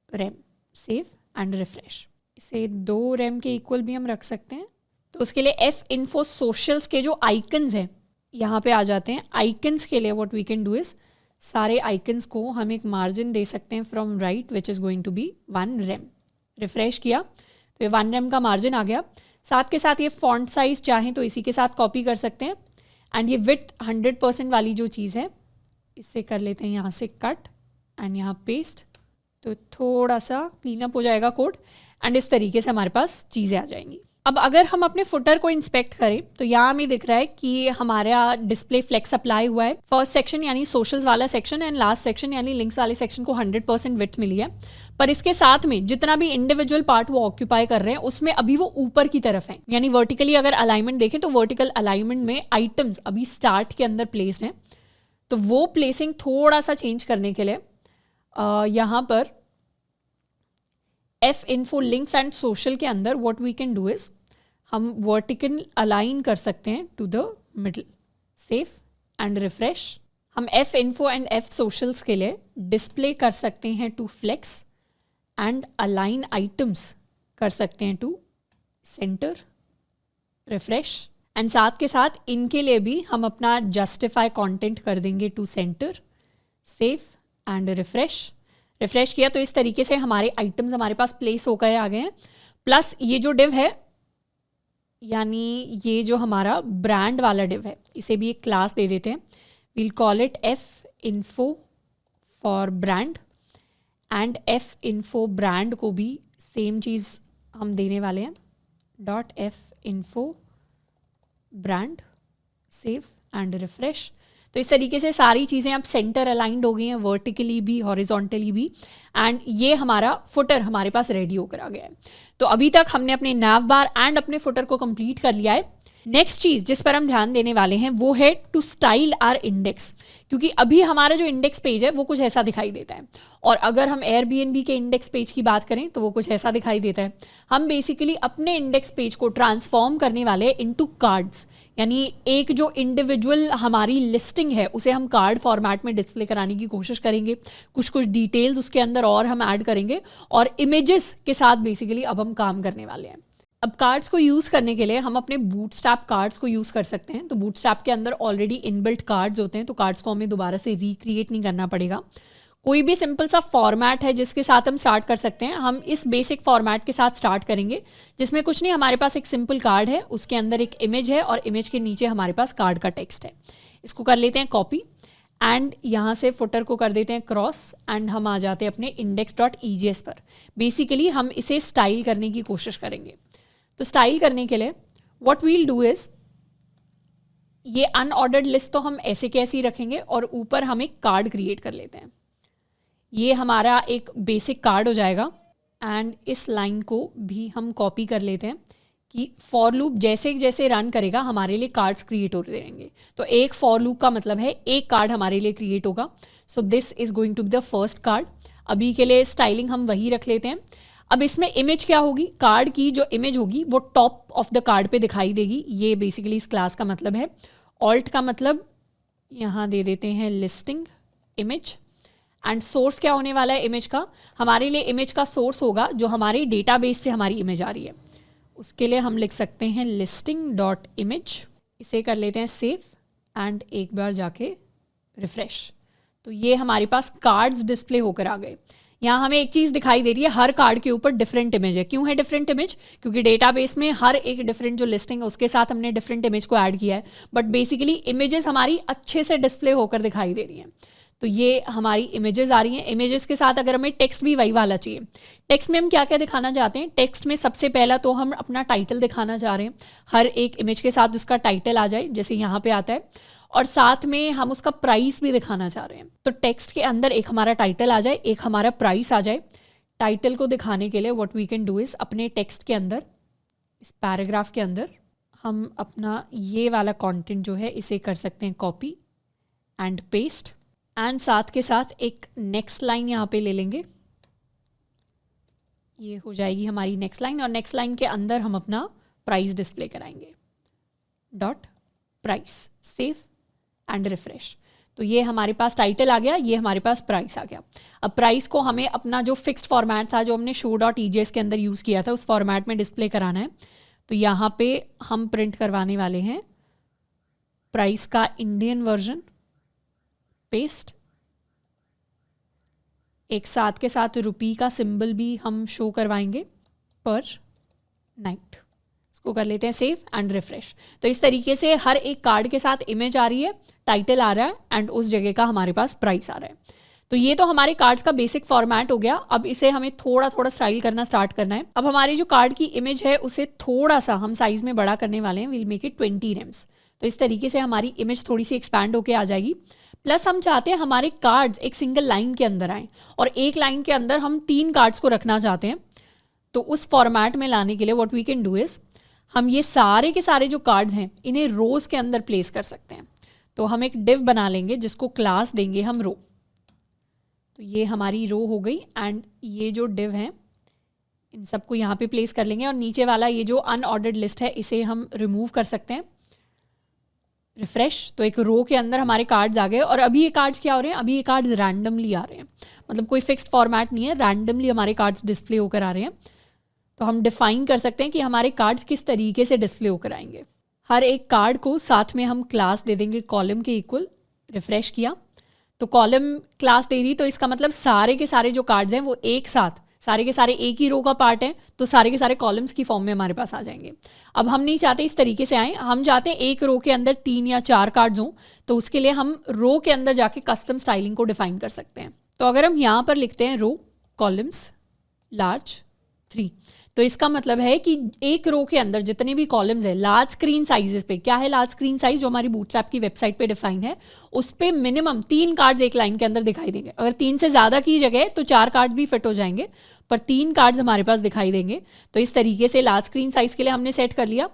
rem, save and refresh. इसे 2 रेम के इक्वल भी हम रख सकते हैं। तो उसके लिए एफ इन्फो सोशल्स के जो आइकन्स हैं यहाँ पे आ जाते हैं। आइकन्स के लिए what we can do is सारे आइकन्स को हम एक मार्जिन दे सकते हैं from right which is going to be 1 rem. Refresh किया तो ये 1 रेम का मार्जिन आ गया। साथ के साथ ये फॉन्ट साइज चाहें तो इसी के साथ कॉपी कर सकते हैं। एंड ये विड्थ 100% वाली जो चीज़ है इससे कर लेते हैं यहाँ से कट एंड यहाँ पेस्ट, तो थोड़ा सा क्लीन अप हो जाएगा कोड एंड इस तरीके से हमारे पास चीज़ें आ जाएंगी। अब अगर हम अपने फुटर को इंस्पेक्ट करें तो यहाँ हमें दिख रहा है कि हमारा डिस्प्ले फ्लेक्स अप्लाई हुआ है। फर्स्ट सेक्शन यानी सोशल्स वाला सेक्शन एंड लास्ट सेक्शन यानी लिंक्स वाले सेक्शन को 100% विड्थ मिली है। पर इसके साथ में जितना भी इंडिविजुअल पार्ट वो ऑक्यूपाई कर रहे हैं उसमें अभी वो ऊपर की तरफ है, यानी वर्टिकली अगर अलाइनमेंट देखें तो वर्टिकल अलाइनमेंट में आइटम्स अभी स्टार्ट के अंदर प्लेस्ड हैं। तो वो प्लेसिंग थोड़ा सा चेंज करने के लिए यहाँ पर F info links and social के अंदर what we can do is हम वर्टिकल अलाइन कर सकते हैं to the middle, save and refresh. हम F info and F socials के लिए डिस्प्ले कर सकते हैं to flex and align items कर सकते हैं टू सेंटर, रिफ्रेश, एंड साथ के साथ इनके लिए भी हम अपना जस्टिफाई कंटेंट कर देंगे to centre, save and refresh. Refresh किया तो इस तरीके से हमारे आइटम्स हमारे पास प्लेस होकर आ गए हैं। प्लस ये जो डिव है, यानी ये जो हमारा ब्रांड वाला डिव है, इसे भी एक क्लास दे देते हैं। We'll call it F info for brand, and F info brand को भी सेम चीज़ हम देने वाले हैं, dot F info brand, save and refresh. तो इस तरीके से सारी चीज़ें अब सेंटर अलाइंड हो गई हैं, वर्टिकली भी हॉरिजॉन्टली भी, एंड ये हमारा फुटर हमारे पास रेडी होकर आ गया है। तो अभी तक हमने अपने nav बार एंड अपने फुटर को कंप्लीट कर लिया है। नेक्स्ट चीज़ जिस पर हम ध्यान देने वाले हैं वो है टू स्टाइल आर इंडेक्स, क्योंकि अभी हमारा जो इंडेक्स पेज है वो कुछ ऐसा दिखाई देता है, और अगर हम एयरबीएनबी के इंडेक्स पेज की बात करें तो वो कुछ ऐसा दिखाई देता है। हम बेसिकली अपने इंडेक्स पेज को ट्रांसफॉर्म करने वाले हैं इनटू कार्ड्स, यानी एक जो इंडिविजुअल हमारी लिस्टिंग है उसे हम कार्ड फॉर्मेट में डिस्प्ले कराने की कोशिश करेंगे। कुछ डिटेल्स उसके अंदर और हम ऐड करेंगे, और इमेजेस के साथ बेसिकली अब हम काम करने वाले हैं। अब कार्ड्स को यूज़ करने के लिए हम अपने बूटस्ट्रैप कार्ड्स को यूज़ कर सकते हैं। तो बूटस्ट्रैप के अंदर ऑलरेडी इनबिल्ट कार्ड्स होते हैं, तो कार्ड्स को हमें दोबारा से रिक्रिएट नहीं करना पड़ेगा। कोई भी सिंपल सा फॉर्मेट है जिसके साथ हम स्टार्ट कर सकते हैं। हम इस बेसिक फॉर्मेट के साथ स्टार्ट करेंगे, जिसमें कुछ नहीं, हमारे पास एक सिंपल कार्ड है, उसके अंदर एक इमेज है और इमेज के नीचे हमारे पास कार्ड का टेक्स्ट है। इसको कर लेते हैं कॉपी, एंड यहाँ से फुटर को कर देते हैं क्रॉस, एंड हम आ जाते हैं अपने index.egs पर। बेसिकली हम इसे स्टाइल करने की कोशिश करेंगे। तो स्टाइल करने के लिए व्हाट वील डू इज, ये अनऑर्डर्ड लिस्ट तो हम ऐसे के ऐसे ही रखेंगे, और ऊपर हम एक कार्ड क्रिएट कर लेते हैं। ये हमारा एक बेसिक कार्ड हो जाएगा, एंड इस लाइन को भी हम कॉपी कर लेते हैं कि फॉर लूप जैसे जैसे रन करेगा हमारे लिए कार्ड्स क्रिएट होते रहेंगे। तो एक फॉर लूप का मतलब है एक कार्ड हमारे लिए क्रिएट होगा। So this is going to be the first card. अभी के लिए स्टाइलिंग हम वही रख लेते हैं। अब इसमें इमेज क्या होगी, कार्ड की जो इमेज होगी वो टॉप ऑफ द कार्ड पे दिखाई देगी। ये बेसिकली इस क्लास का मतलब है। ऑल्ट का मतलब यहाँ दे देते हैं लिस्टिंग इमेज, एंड सोर्स क्या होने वाला है इमेज का, हमारे लिए इमेज का सोर्स होगा जो हमारे डेटाबेस से हमारी इमेज आ रही है। उसके लिए हम लिख सकते हैं listing.image। इसे कर लेते हैं सेव, एंड एक बार जाके रिफ्रेश। तो ये हमारे पास कार्ड्स डिस्प्ले होकर आ गए। यहाँ हमें एक चीज़ दिखाई दे रही है, हर कार्ड के ऊपर डिफरेंट इमेज है। क्यों है डिफरेंट इमेज? क्योंकि डेटाबेस में हर एक डिफरेंट जो लिस्टिंग है उसके साथ हमने डिफरेंट इमेज को ऐड किया है, बट बेसिकली इमेजेस हमारी अच्छे से डिस्प्ले होकर दिखाई दे रही हैं। तो ये हमारी इमेजेस आ रही हैं। इमेजेस के साथ अगर हमें टेक्स्ट भी वही वाला चाहिए, टेक्स्ट में हम क्या क्या दिखाना चाहते हैं, टेक्स्ट में सबसे पहला तो हम अपना टाइटल दिखाना चाह रहे हैं। हर एक इमेज के साथ उसका टाइटल आ जाए, जैसे यहाँ पे आता है, और साथ में हम उसका प्राइस भी दिखाना चाह रहे हैं। तो टेक्स्ट के अंदर एक हमारा टाइटल आ जाए, एक हमारा प्राइस आ जाए। टाइटल को दिखाने के लिए what we can do is, अपने टेक्स्ट के अंदर, इस पैराग्राफ के अंदर हम अपना ये वाला कंटेंट जो है इसे कर सकते हैं कॉपी एंड पेस्ट, एंड साथ के साथ एक नेक्स्ट लाइन यहाँ पे ले लेंगे। ये हो जाएगी हमारी नेक्स्ट लाइन, और नेक्स्ट लाइन के अंदर हम अपना प्राइस डिस्प्ले कराएंगे, dot price, save and refresh. तो ये हमारे पास टाइटल आ गया, ये हमारे पास प्राइस आ गया। अब प्राइस को हमें अपना जो फिक्स्ड फॉर्मेट था जो हमने show.egs के अंदर यूज़ किया था उस फॉर्मेट में डिस्प्ले कराना है। तो यहाँ पे हम प्रिंट करवाने वाले हैं प्राइस का इंडियन वर्जन, पेस्ट, एक साथ के साथ रुपी का सिंबल भी हम शो करवाएंगे पर नाइट। इसको कर लेते हैं सेव एंड रिफ्रेश। तो इस तरीके से हर एक कार्ड के साथ इमेज आ रही है, टाइटल आ रहा है, एंड उस जगह का हमारे पास प्राइस आ रहा है। तो ये तो हमारे कार्ड्स का बेसिक फॉर्मेट हो गया। अब इसे हमें थोड़ा थोड़ा स्टाइल करना स्टार्ट करना है। अब हमारी जो कार्ड की इमेज है उसे थोड़ा सा हम साइज में बड़ा करने वाले हैं। Will make it 20 rems। तो इस तरीके से हमारी इमेज थोड़ी सी एक्सपैंड होके आ जाएगी। प्लस हम चाहते हैं हमारे कार्ड्स एक सिंगल लाइन के अंदर आएँ, और एक लाइन के अंदर हम 3 कार्ड्स को रखना चाहते हैं। तो उस फॉर्मेट में लाने के लिए what we can do is, हम ये सारे के सारे जो कार्ड्स हैं इन्हें रोज़ के अंदर प्लेस कर सकते हैं। तो हम एक डिव बना लेंगे जिसको क्लास देंगे हम रो। तो ये हमारी रो हो गई, एंड ये जो डिव हैं इन सबको यहाँ पे प्लेस कर लेंगे, और नीचे वाला ये जो अनऑर्डर्ड लिस्ट है इसे हम रिमूव कर सकते हैं। रिफ्रेश, तो एक रो के अंदर हमारे कार्ड्स आ गए। और अभी ये कार्ड्स क्या हो रहे हैं, अभी ये कार्ड्स रैंडमली आ रहे हैं, मतलब कोई फिक्स्ड फॉर्मेट नहीं है, रैंडमली हमारे कार्ड्स डिस्प्ले होकर आ रहे हैं। तो हम डिफाइन कर सकते हैं कि हमारे कार्ड्स किस तरीके से डिस्प्ले होकर आएंगे। हर एक कार्ड को साथ में हम क्लास दे देंगे कॉलम के इक्वल। रिफ्रेश किया तो कॉलम क्लास दे दी, तो इसका मतलब सारे के सारे जो कार्ड्स हैं वो एक साथ, सारे के सारे एक ही रो का पार्ट है, तो सारे के सारे कॉलम्स की फॉर्म में हमारे पास आ जाएंगे। अब हम नहीं चाहते इस तरीके से आए, हम चाहते हैं एक रो के अंदर 3 या 4 कार्ड्स हों, तो उसके लिए हम रो के अंदर जाके कस्टम स्टाइलिंग को डिफाइन कर सकते हैं। तो अगर हम यहाँ पर लिखते हैं रो कॉलम्स लार्ज 3, तो इसका मतलब है कि एक रो के अंदर जितने भी कॉलम्स है लार्ज स्क्रीन साइजेस पे, क्या है लार्ज स्क्रीन साइज, जो हमारी बूटस्ट्रैप की वेबसाइट पे डिफाइन है, उस पे मिनिमम 3 कार्ड्स एक लाइन के अंदर दिखाई देंगे। अगर 3 से ज़्यादा की जगह तो 4 कार्ड भी फिट हो जाएंगे, पर 3 कार्ड्स हमारे पास दिखाई देंगे। तो इस तरीके से लार्ज स्क्रीन साइज के लिए हमने सेट कर लिया।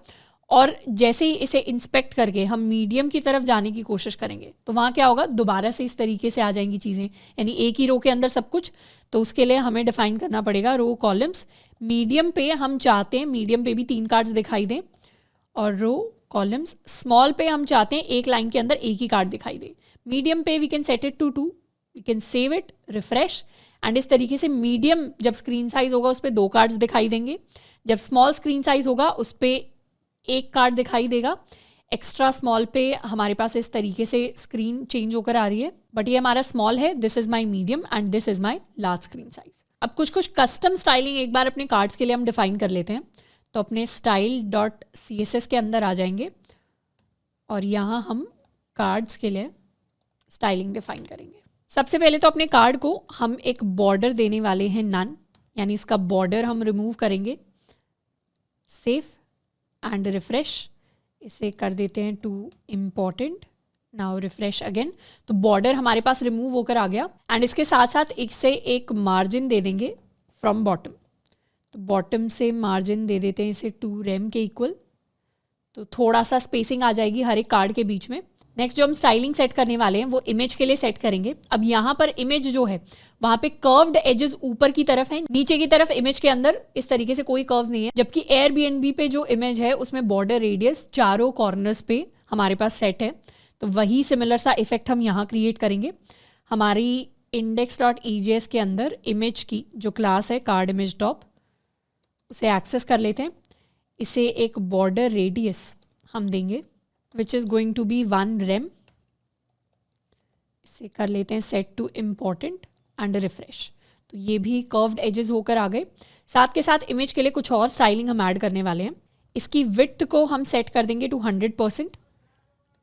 और जैसे ही इसे इंस्पेक्ट करके हम मीडियम की तरफ जाने की कोशिश करेंगे, तो वहाँ क्या होगा, दोबारा से इस तरीके से आ जाएंगी चीज़ें, यानी एक ही रो के अंदर सब कुछ। तो उसके लिए हमें डिफाइन करना पड़ेगा रो कॉलम्स। मीडियम पे हम चाहते हैं मीडियम पे भी 3 कार्ड्स दिखाई दें, और रो कॉलम्स स्मॉल पे हम चाहते हैं एक लाइन के अंदर एक ही कार्ड दिखाई दे। मीडियम पे we can set it to 2, we can save it, refresh, and इस तरीके से मीडियम जब स्क्रीन साइज होगा उस पर 2 कार्ड्स दिखाई देंगे, जब स्मॉल स्क्रीन साइज होगा उस पर एक कार्ड दिखाई देगा। एक्स्ट्रा स्मॉल पे हमारे पास इस तरीके से स्क्रीन चेंज होकर आ रही है, बट ये हमारा स्मॉल है, this is my medium and this is my large screen size. अब कुछ कस्टम स्टाइलिंग एक बार अपने कार्ड्स के लिए हम डिफाइन कर लेते हैं। तो अपने style.css के अंदर आ जाएंगे और यहाँ हम कार्ड्स के लिए स्टाइलिंग डिफाइन करेंगे। सबसे पहले तो अपने कार्ड को हम एक बॉर्डर देने वाले हैं नन, यानी इसका बॉर्डर हम रिमूव करेंगे। सेव एंड रिफ्रेश, इसे कर देते हैं to important. Now refresh again, तो बॉर्डर हमारे पास रिमूव होकर आ गया। एंड इसके साथ साथ इसे एक मार्जिन दे देंगे फ्रॉम बॉटम। तो बॉटम से मार्जिन दे देते हैं इसे 2 rem के इक्वल, तो थोड़ा सा स्पेसिंग आ जाएगी हर एक कार्ड के बीच में। नेक्स्ट जो हम स्टाइलिंग सेट करने वाले हैं वो इमेज के लिए सेट करेंगे। अब यहाँ पर इमेज जो है वहाँ पे कर्व्ड एजेस ऊपर की तरफ है, नीचे की तरफ इमेज के अंदर इस तरीके से कोई कर्व्स नहीं है। जबकि एयरबीएनबी पे जो इमेज है उसमें बॉर्डर रेडियस चारों कॉर्नर्स पे हमारे पास सेट है, तो वही सिमिलर सा इफेक्ट हम यहाँ क्रिएट करेंगे। हमारी index.ejs के अंदर इमेज की जो क्लास है कार्ड इमेज टॉप, उसे एक्सेस कर लेते हैं। इसे एक बॉर्डर रेडियस हम देंगे which is going to be 1 rem। इसे कर लेते हैं set to important and refresh. तो ये भी कर्व्ड एजेस होकर आ गए। साथ के साथ इमेज के लिए कुछ और स्टाइलिंग हम ऐड करने वाले हैं। इसकी विड्थ को हम सेट कर देंगे to 100%।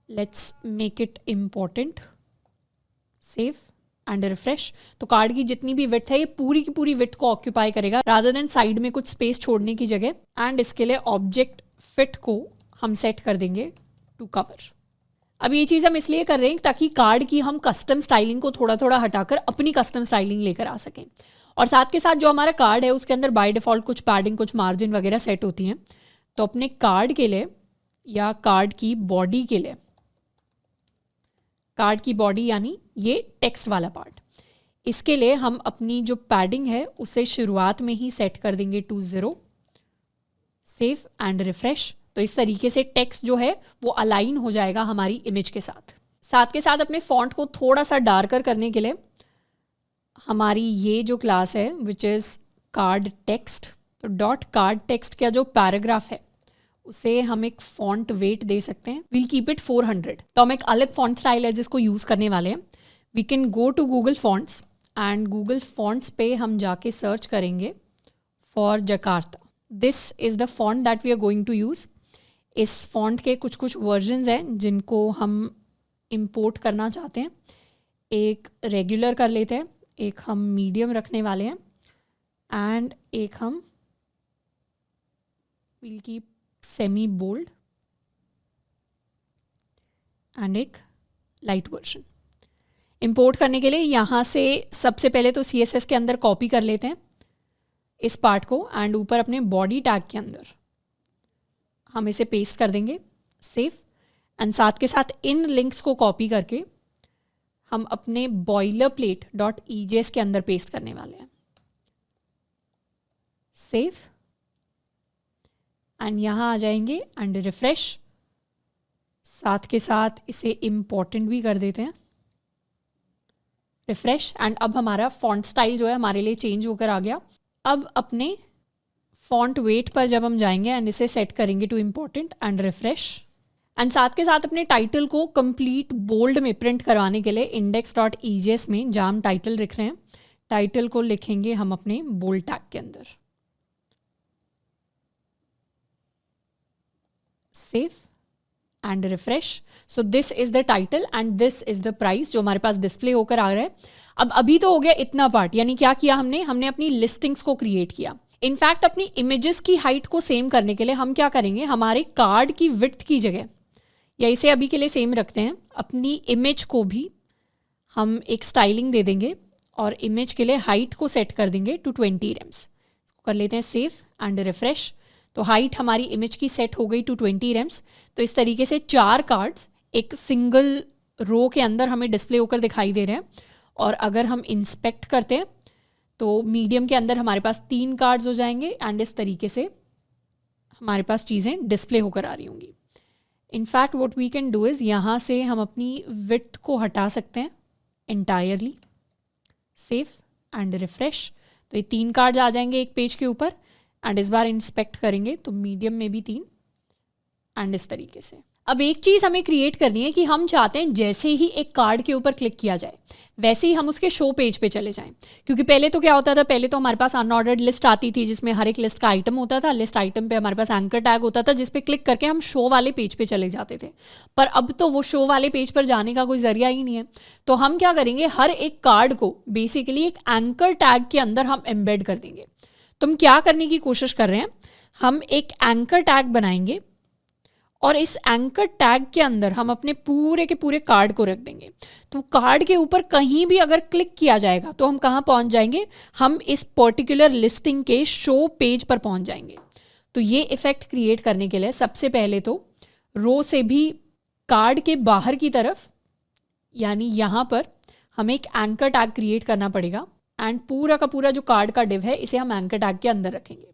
Let's make it important, save and refresh. तो कार्ड की जितनी भी विड्थ है ये पूरी की पूरी विड्थ को ऑक्यूपाई करेगा रादर देन साइड में कुछ स्पेस छोड़ने की जगह। एंड इसके लिए ऑब्जेक्ट फिट को हम सेट कर देंगे टू कवर। अब ये चीज़ हम इसलिए कर रहे हैं ताकि कार्ड की हम कस्टम स्टाइलिंग को थोड़ा थोड़ा हटाकर अपनी कस्टम स्टाइलिंग लेकर आ सकें। और साथ के साथ जो हमारा कार्ड है उसके अंदर बाय डिफ़ॉल्ट कुछ पैडिंग, कुछ मार्जिन वगैरह सेट होती हैं। तो अपने कार्ड के लिए या कार्ड की बॉडी के लिए, कार्ड की बॉडी यानी ये टेक्स्ट वाला पार्ट, इसके लिए हम अपनी जो पैडिंग है उसे शुरुआत में ही सेट कर देंगे टू 0। Save and refresh. तो इस तरीके से टेक्स्ट जो है वो अलाइन हो जाएगा हमारी इमेज के साथ। साथ के साथ अपने फॉन्ट को थोड़ा सा डार्कर करने के लिए हमारी ये जो क्लास है विच इज़ कार्ड टेक्स्ट, तो डॉट कार्ड टेक्स्ट का जो पैराग्राफ है उसे हम एक फॉन्ट वेट दे सकते हैं। We'll keep it 400। तो हम एक अलग फॉन्ट स्टाइल है जिसको यूज़ करने वाले हैं। We can go to Google fonts and Google fonts पे हम जाके सर्च करेंगे for Jakarta. This is the font that we are going to use. इस फॉन्ट के कुछ कुछ वर्जन्स हैं जिनको हम इंपोर्ट करना चाहते हैं। एक रेगुलर कर लेते हैं, एक हम मीडियम रखने वाले हैं एंड एक हम will keep semi bold and एक लाइट वर्जन। इंपोर्ट करने के लिए यहाँ से सबसे पहले तो CSS के अंदर कॉपी कर लेते हैं इस पार्ट को एंड ऊपर अपने बॉडी टैग के अंदर हम इसे पेस्ट कर देंगे। सेव एंड साथ के साथ इन लिंक्स को कॉपी करके हम अपने boilerplate.ejs के अंदर पेस्ट करने वाले हैं। सेव एंड यहाँ आ जाएंगे एंड रिफ्रेश। साथ के साथ इसे इम्पॉर्टेंट भी कर देते हैं, रिफ्रेश। एंड अब हमारा फॉन्ट स्टाइल जो है हमारे लिए चेंज होकर आ गया। अब अपने फॉन्ट वेट पर जब हम जाएंगे एंड इसे सेट करेंगे to important and refresh, and साथ के साथ अपने टाइटल को कंप्लीट बोल्ड में प्रिंट करवाने के लिए index.egs में जहाँ हम टाइटल लिख रहे हैं, टाइटल को लिखेंगे हम अपने बोल्ड टैग के अंदर। Save and refresh. So this is the title and this is the price जो हमारे पास डिस्प्ले होकर आ रहा है। अब अभी तो हो गया इतना पार्ट, यानी क्या किया हमने अपनी लिस्टिंग्स को क्रिएट किया। इनफैक्ट अपनी इमेजेस की हाइट को सेम करने के लिए हम क्या करेंगे, हमारे कार्ड की विड्थ की जगह, या इसे अभी के लिए सेम रखते हैं, अपनी इमेज को भी हम एक स्टाइलिंग दे देंगे और इमेज के लिए हाइट को सेट कर देंगे टू 20 रेम्स। कर लेते हैं सेव एंड रिफ्रेश। तो हाइट हमारी इमेज की सेट हो गई टू 20 रेम्स। तो इस तरीके से 4 कार्ड्स एक सिंगल रो के अंदर हमें डिस्प्ले होकर दिखाई दे रहे हैं। और अगर हम इंस्पेक्ट करते हैं तो मीडियम के अंदर हमारे पास 3 कार्ड्स हो जाएंगे एंड इस तरीके से हमारे पास चीज़ें डिस्प्ले होकर आ रही होंगी। In fact what we can do is यहाँ से हम अपनी विड्थ को हटा सकते हैं इंटायरली। Save and refresh. तो ये 3 कार्ड्स आ जाएंगे एक पेज के ऊपर एंड इस बार इंस्पेक्ट करेंगे तो मीडियम में भी 3 एंड इस तरीके से। अब एक चीज़ हमें क्रिएट करनी है कि हम चाहते हैं जैसे ही एक कार्ड के ऊपर क्लिक किया जाए वैसे ही हम उसके शो पेज पे चले जाएं। क्योंकि पहले तो क्या होता था, पहले तो हमारे पास अनऑर्डर्ड लिस्ट आती थी जिसमें हर एक लिस्ट का आइटम होता था। लिस्ट आइटम पे हमारे पास एंकर टैग होता था जिस पे क्लिक करके हम शो वाले पेज पे चले जाते थे। पर अब तो वो शो वाले पेज पर जाने का कोई जरिया ही नहीं है। तो हम क्या करेंगे, हर एक कार्ड को बेसिकली एक एंकर टैग के अंदर हम एम्बेड कर देंगे। तो हम क्या करने की कोशिश कर रहे हैं, हम एक एंकर टैग बनाएंगे और इस एंकर टैग के अंदर हम अपने पूरे के पूरे कार्ड को रख देंगे। तो कार्ड के ऊपर कहीं भी अगर क्लिक किया जाएगा तो हम कहाँ पहुँच जाएंगे, हम इस पर्टिकुलर लिस्टिंग के शो पेज पर पहुँच जाएंगे। तो ये इफेक्ट क्रिएट करने के लिए सबसे पहले तो रो से भी कार्ड के बाहर की तरफ, यानी यहाँ पर हमें एक एंकर टैग क्रिएट करना पड़ेगा एंड पूरा का पूरा जो कार्ड का डिव है इसे हम एंकर टैग के अंदर रखेंगे।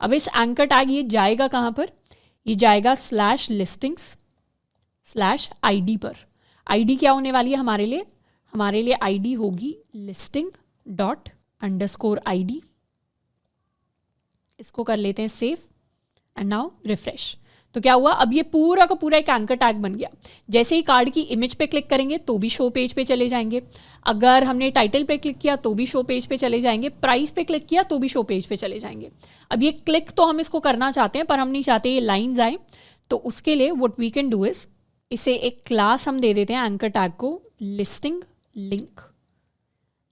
अब इस एंकर टैग ये जाएगा कहाँ पर, ये जाएगा /listings/id पर। id क्या होने वाली है हमारे लिए, id होगी listing._id। इसको कर लेते हैं सेव एंड नाउ रिफ्रेश। तो क्या हुआ, अब ये पूरा का पूरा एक एंकर टैग बन गया। जैसे ही कार्ड की इमेज पे क्लिक करेंगे तो भी शो पेज पे चले जाएंगे, अगर हमने टाइटल पे क्लिक किया तो भी शो पेज पे चले जाएंगे, प्राइस पे क्लिक किया तो भी शो पेज पे चले जाएंगे। अब ये क्लिक तो हम इसको करना चाहते हैं पर हम नहीं चाहते ये लाइन्स आए। तो उसके लिए what we can do is, इसे एक क्लास हम दे देते हैं एंकर टैग को listing link,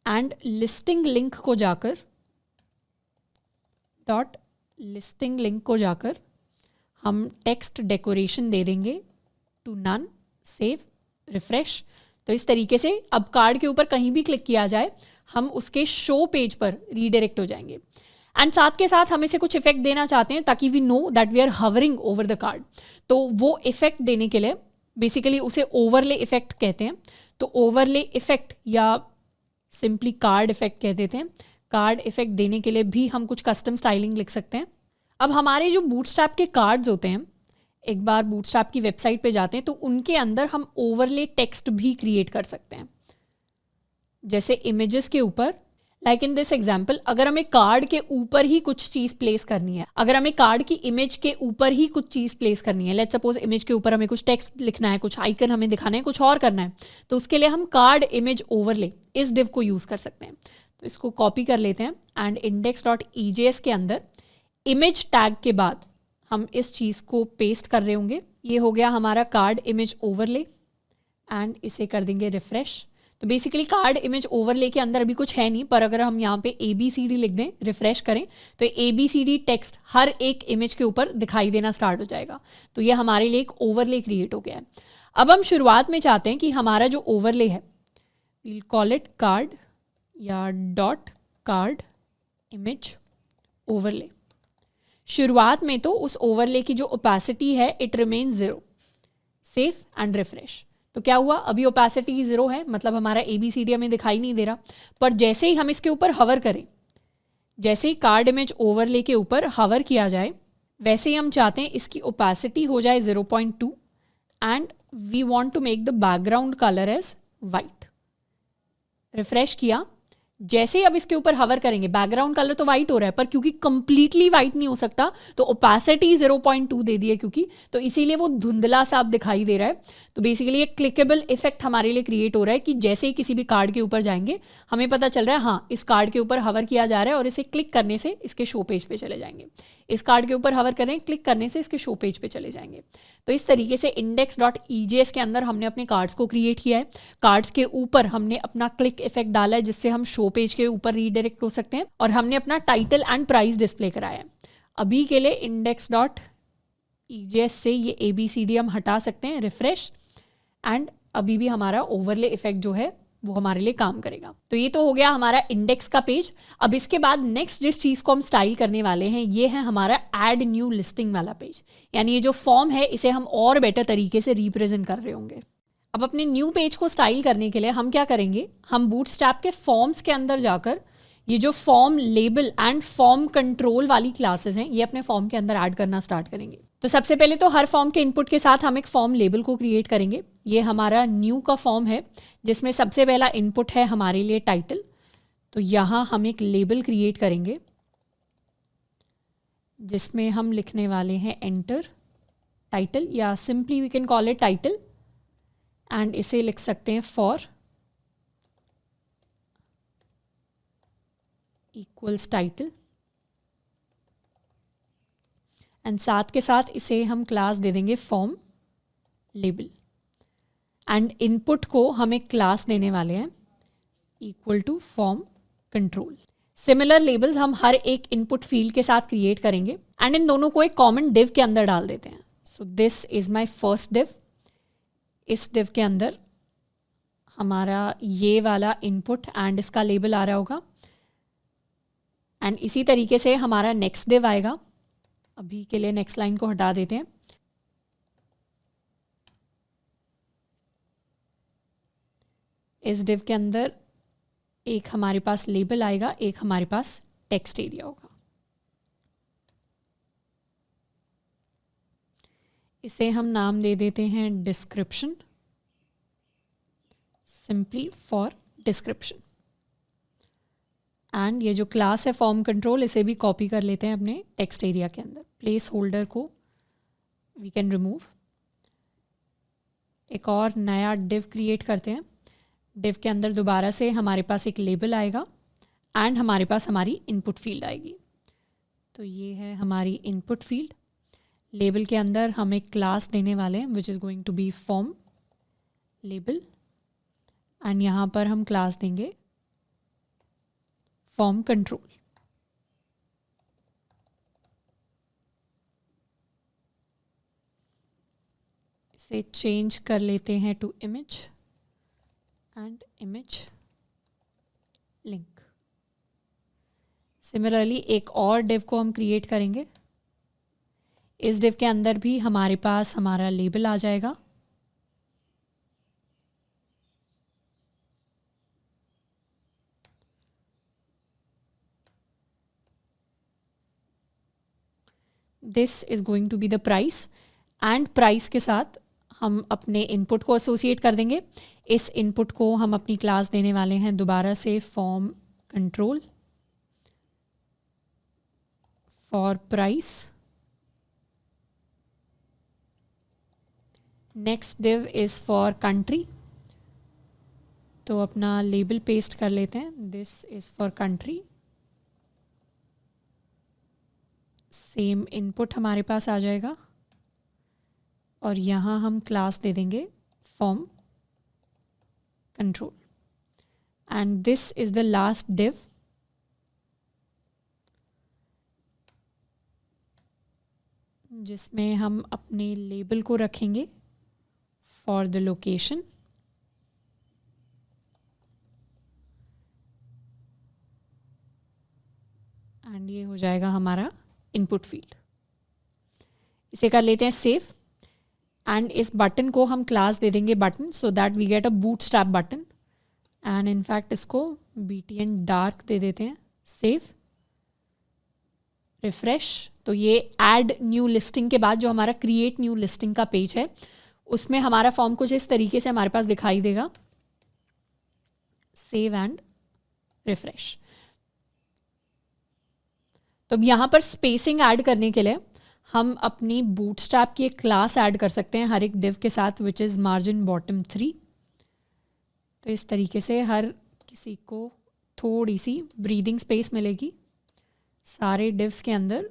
and listing link को जाकर लिस्टिंग लिंक को जाकर हम टेक्स्ट डेकोरेशन दे देंगे टू नन। Save refresh. तो इस तरीके से अब कार्ड के ऊपर कहीं भी क्लिक किया जाए हम उसके शो पेज पर रीडायरेक्ट हो जाएंगे। एंड साथ के साथ हम इसे कुछ इफेक्ट देना चाहते हैं ताकि we know that we are hovering over the card. तो वो इफेक्ट देने के लिए बेसिकली उसे ओवरले इफेक्ट कहते हैं। तो ओवरले इफेक्ट या सिंपली कार्ड इफेक्ट कह देते हैं। कार्ड इफेक्ट देने के लिए भी हम कुछ कस्टम स्टाइलिंग लिख सकते हैं। अब हमारे जो बूटस्ट्रैप के कार्ड्स होते हैं, एक बार बूटस्ट्रैप की वेबसाइट पे जाते हैं तो उनके अंदर हम ओवरले टेक्स्ट भी क्रिएट कर सकते हैं। जैसे इमेजेस के ऊपर, लाइक इन दिस एग्जाम्पल, अगर हमें कार्ड के ऊपर ही कुछ चीज़ प्लेस करनी है, अगर हमें कार्ड की इमेज के ऊपर ही कुछ चीज़ प्लेस करनी है, लेट्स सपोज इमेज के ऊपर हमें कुछ टेक्स्ट लिखना है, कुछ आइकन हमें दिखाना है, कुछ और करना है, तो उसके लिए हम कार्ड इमेज ओवरले इस डिव को यूज़ कर सकते हैं। तो इसको कॉपी कर लेते हैं एंड index.egs के अंदर इमेज टैग के बाद हम इस चीज़ को पेस्ट कर रहे होंगे। ये हो गया हमारा कार्ड इमेज ओवरले एंड इसे कर देंगे रिफ्रेश। तो बेसिकली कार्ड इमेज ओवरले के अंदर अभी कुछ है नहीं, पर अगर हम यहाँ पे ABCD लिख दें, रिफ्रेश करें, तो ABCD टेक्स्ट हर एक इमेज के ऊपर दिखाई देना स्टार्ट हो जाएगा। तो ये हमारे लिए एक ओवरले क्रिएट हो गया है। अब हम शुरुआत में चाहते हैं कि हमारा जो ओवरले है, वील कॉल इट कार्ड या .कार्ड इमेज ओवरले। शुरुआत में तो उस ओवरले की जो ओपेसिटी है it remain 0। Save and refresh. तो क्या हुआ, अभी ओपेसिटी 0 है, मतलब हमारा ABCD हमें दिखाई नहीं दे रहा। पर जैसे ही हम इसके ऊपर हवर करें, जैसे ही कार्ड इमेज ओवरले के ऊपर हवर किया जाए, वैसे ही हम चाहते हैं इसकी ओपेसिटी हो जाए 0.2 and we want to make the background colour as white. Refresh किया, जैसे ही अब इसके ऊपर हवर करेंगे बैकग्राउंड कलर तो वाइट हो रहा है, पर क्योंकि कंप्लीटली वाइट नहीं हो सकता तो ओपेसिटी 0.2 दे दी है क्योंकि, तो इसीलिए वो धुंधला सा अब दिखाई दे रहा है। तो बेसिकली एक क्लिकेबल इफेक्ट हमारे लिए क्रिएट हो रहा है कि जैसे ही किसी भी कार्ड के ऊपर जाएंगे हमें पता चल रहा है हाँ इस कार्ड के ऊपर हवर किया जा रहा है और इसे क्लिक करने से इसके शो पेज पे चले जाएंगे। इस कार्ड के ऊपर हवर करें, क्लिक करने से इसके शो पेज पे चले जाएंगे। तो इस तरीके से index.ejs के अंदर हमने अपने कार्ड्स को क्रिएट किया है। कार्ड्स के ऊपर हमने अपना क्लिक इफेक्ट डाला है जिससे हम शो पेज के ऊपर रीडायरेक्ट हो सकते हैं, और हमने अपना टाइटल एंड प्राइस डिस्प्ले कराया है। अभी के लिए index.ejs से ये ABCD हम हटा सकते हैं, रिफ्रेश, एंड अभी भी हमारा ओवरले इफेक्ट जो है वो हमारे लिए काम करेगा। तो ये तो हो गया हमारा इंडेक्स का पेज। अब इसके बाद नेक्स्ट जिस चीज़ को हम स्टाइल करने वाले हैं ये है हमारा ऐड न्यू लिस्टिंग वाला पेज, यानी ये जो फॉर्म है इसे हम और बेटर तरीके से रिप्रेजेंट कर रहे होंगे। अब अपने न्यू पेज को स्टाइल करने के लिए हम क्या करेंगे, हम बूटस्ट्रैप के फॉर्म्स के अंदर जाकर ये जो form label and form control वाली क्लासेस हैं ये अपने फॉर्म के अंदर ऐड करना स्टार्ट करेंगे। तो सबसे पहले तो हर फॉर्म के इनपुट के साथ हम एक फॉर्म लेबल को क्रिएट करेंगे। ये हमारा न्यू का फॉर्म है जिसमें सबसे पहला इनपुट है हमारे लिए टाइटल। तो यहाँ हम एक लेबल क्रिएट करेंगे जिसमें हम लिखने वाले हैं एंटर टाइटल, या simply we can call it title, and इसे लिख सकते हैं फॉर इक्वल्स टाइटल, एंड साथ के साथ इसे हम क्लास दे देंगे फॉर्म लेबल, एंड इनपुट को हम एक क्लास देने वाले हैं equal to form control. Similar labels हम हर एक इनपुट फील्ड के साथ क्रिएट करेंगे एंड इन दोनों को एक कॉमन डिव के अंदर डाल देते हैं। So this is my first div. इस डिव के अंदर हमारा ये वाला इनपुट एंड इसका लेबल आ रहा होगा, एंड इसी तरीके से हमारा नेक्स्ट डिव आएगा। अभी के लिए नेक्स्ट लाइन को हटा देते हैं। इस डिव के अंदर एक हमारे पास लेबल आएगा, एक हमारे पास टेक्स्ट एरिया होगा। इसे हम नाम दे देते हैं description, simply for description. And ये जो क्लास है फॉर्म कंट्रोल इसे भी कॉपी कर लेते हैं अपने टेक्स्ट एरिया के अंदर। प्लेस होल्डर को वी कैन रिमूव। एक और नया डिव क्रिएट करते हैं। डिव के अंदर दोबारा से हमारे पास एक लेबल आएगा एंड हमारे पास हमारी इनपुट फील्ड आएगी। तो ये है हमारी इनपुट फील्ड। लेबल के अंदर हम एक क्लास देने वाले हैं which is going to be form label, and यहाँ पर हम क्लास देंगे फॉर्म कंट्रोल। इसे चेंज कर लेते हैं to image and image link. Similarly एक और डिव को हम क्रिएट करेंगे। इस डिव के अंदर भी हमारे पास हमारा लेबल आ जाएगा, this is going to be the price, and price के साथ हम अपने इनपुट को एसोसिएट कर देंगे। इस इनपुट को हम अपनी क्लास देने वाले हैं दोबारा से form control for price. Next div is for country, तो अपना लेबल पेस्ट कर लेते हैं, this is for country. Same input हमारे पास आ जाएगा और यहाँ हम क्लास दे देंगे form control, and this is the last div. जिसमें हम अपने लेबल को रखेंगे फॉर द लोकेशन, एंड ये हो जाएगा हमारा इनपुट फील्ड। इसे कर लेते हैं सेव, एंड इस बटन को हम क्लास दे देंगे button, so that we get a bootstrap button, and in fact इसको BTN डार्क दे देते हैं। Save, refresh. तो ये ऐड न्यू लिस्टिंग के बाद जो हमारा क्रिएट न्यू लिस्टिंग का पेज है उसमें हमारा फॉर्म कुछ इस तरीके से हमारे पास दिखाई देगा। Save and refresh. तो अब यहाँ पर स्पेसिंग ऐड करने के लिए हम अपनी बूटस्ट्रैप की एक क्लास ऐड कर सकते हैं हर एक डिव के साथ, विच इज़ मार्जिन बॉटम 3। तो इस तरीके से हर किसी को थोड़ी सी ब्रीदिंग स्पेस मिलेगी। सारे डिव्स के अंदर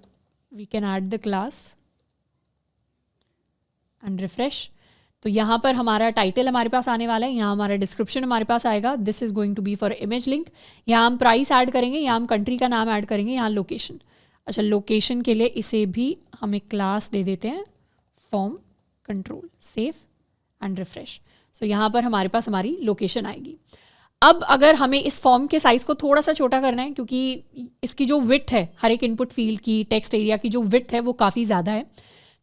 we can add the class and refresh. तो यहाँ पर हमारा टाइटल हमारे पास आने वाला है, यहाँ हमारा डिस्क्रिप्शन हमारे पास आएगा, this is going to be for image link. यहाँ हम प्राइस ऐड करेंगे, यहाँ हम कंट्री का नाम ऐड करेंगे, यहाँ लोकेशन। अच्छा, लोकेशन के लिए इसे भी हम एक क्लास दे देते हैं form control. Save and refresh. So यहाँ पर हमारे पास हमारी लोकेशन आएगी। अब अगर हमें इस फॉर्म के साइज़ को थोड़ा सा छोटा करना है, क्योंकि इसकी जो विड्थ है हर एक इनपुट फील्ड की, टेक्स्ट एरिया की जो विड्थ है वो काफ़ी ज़्यादा है,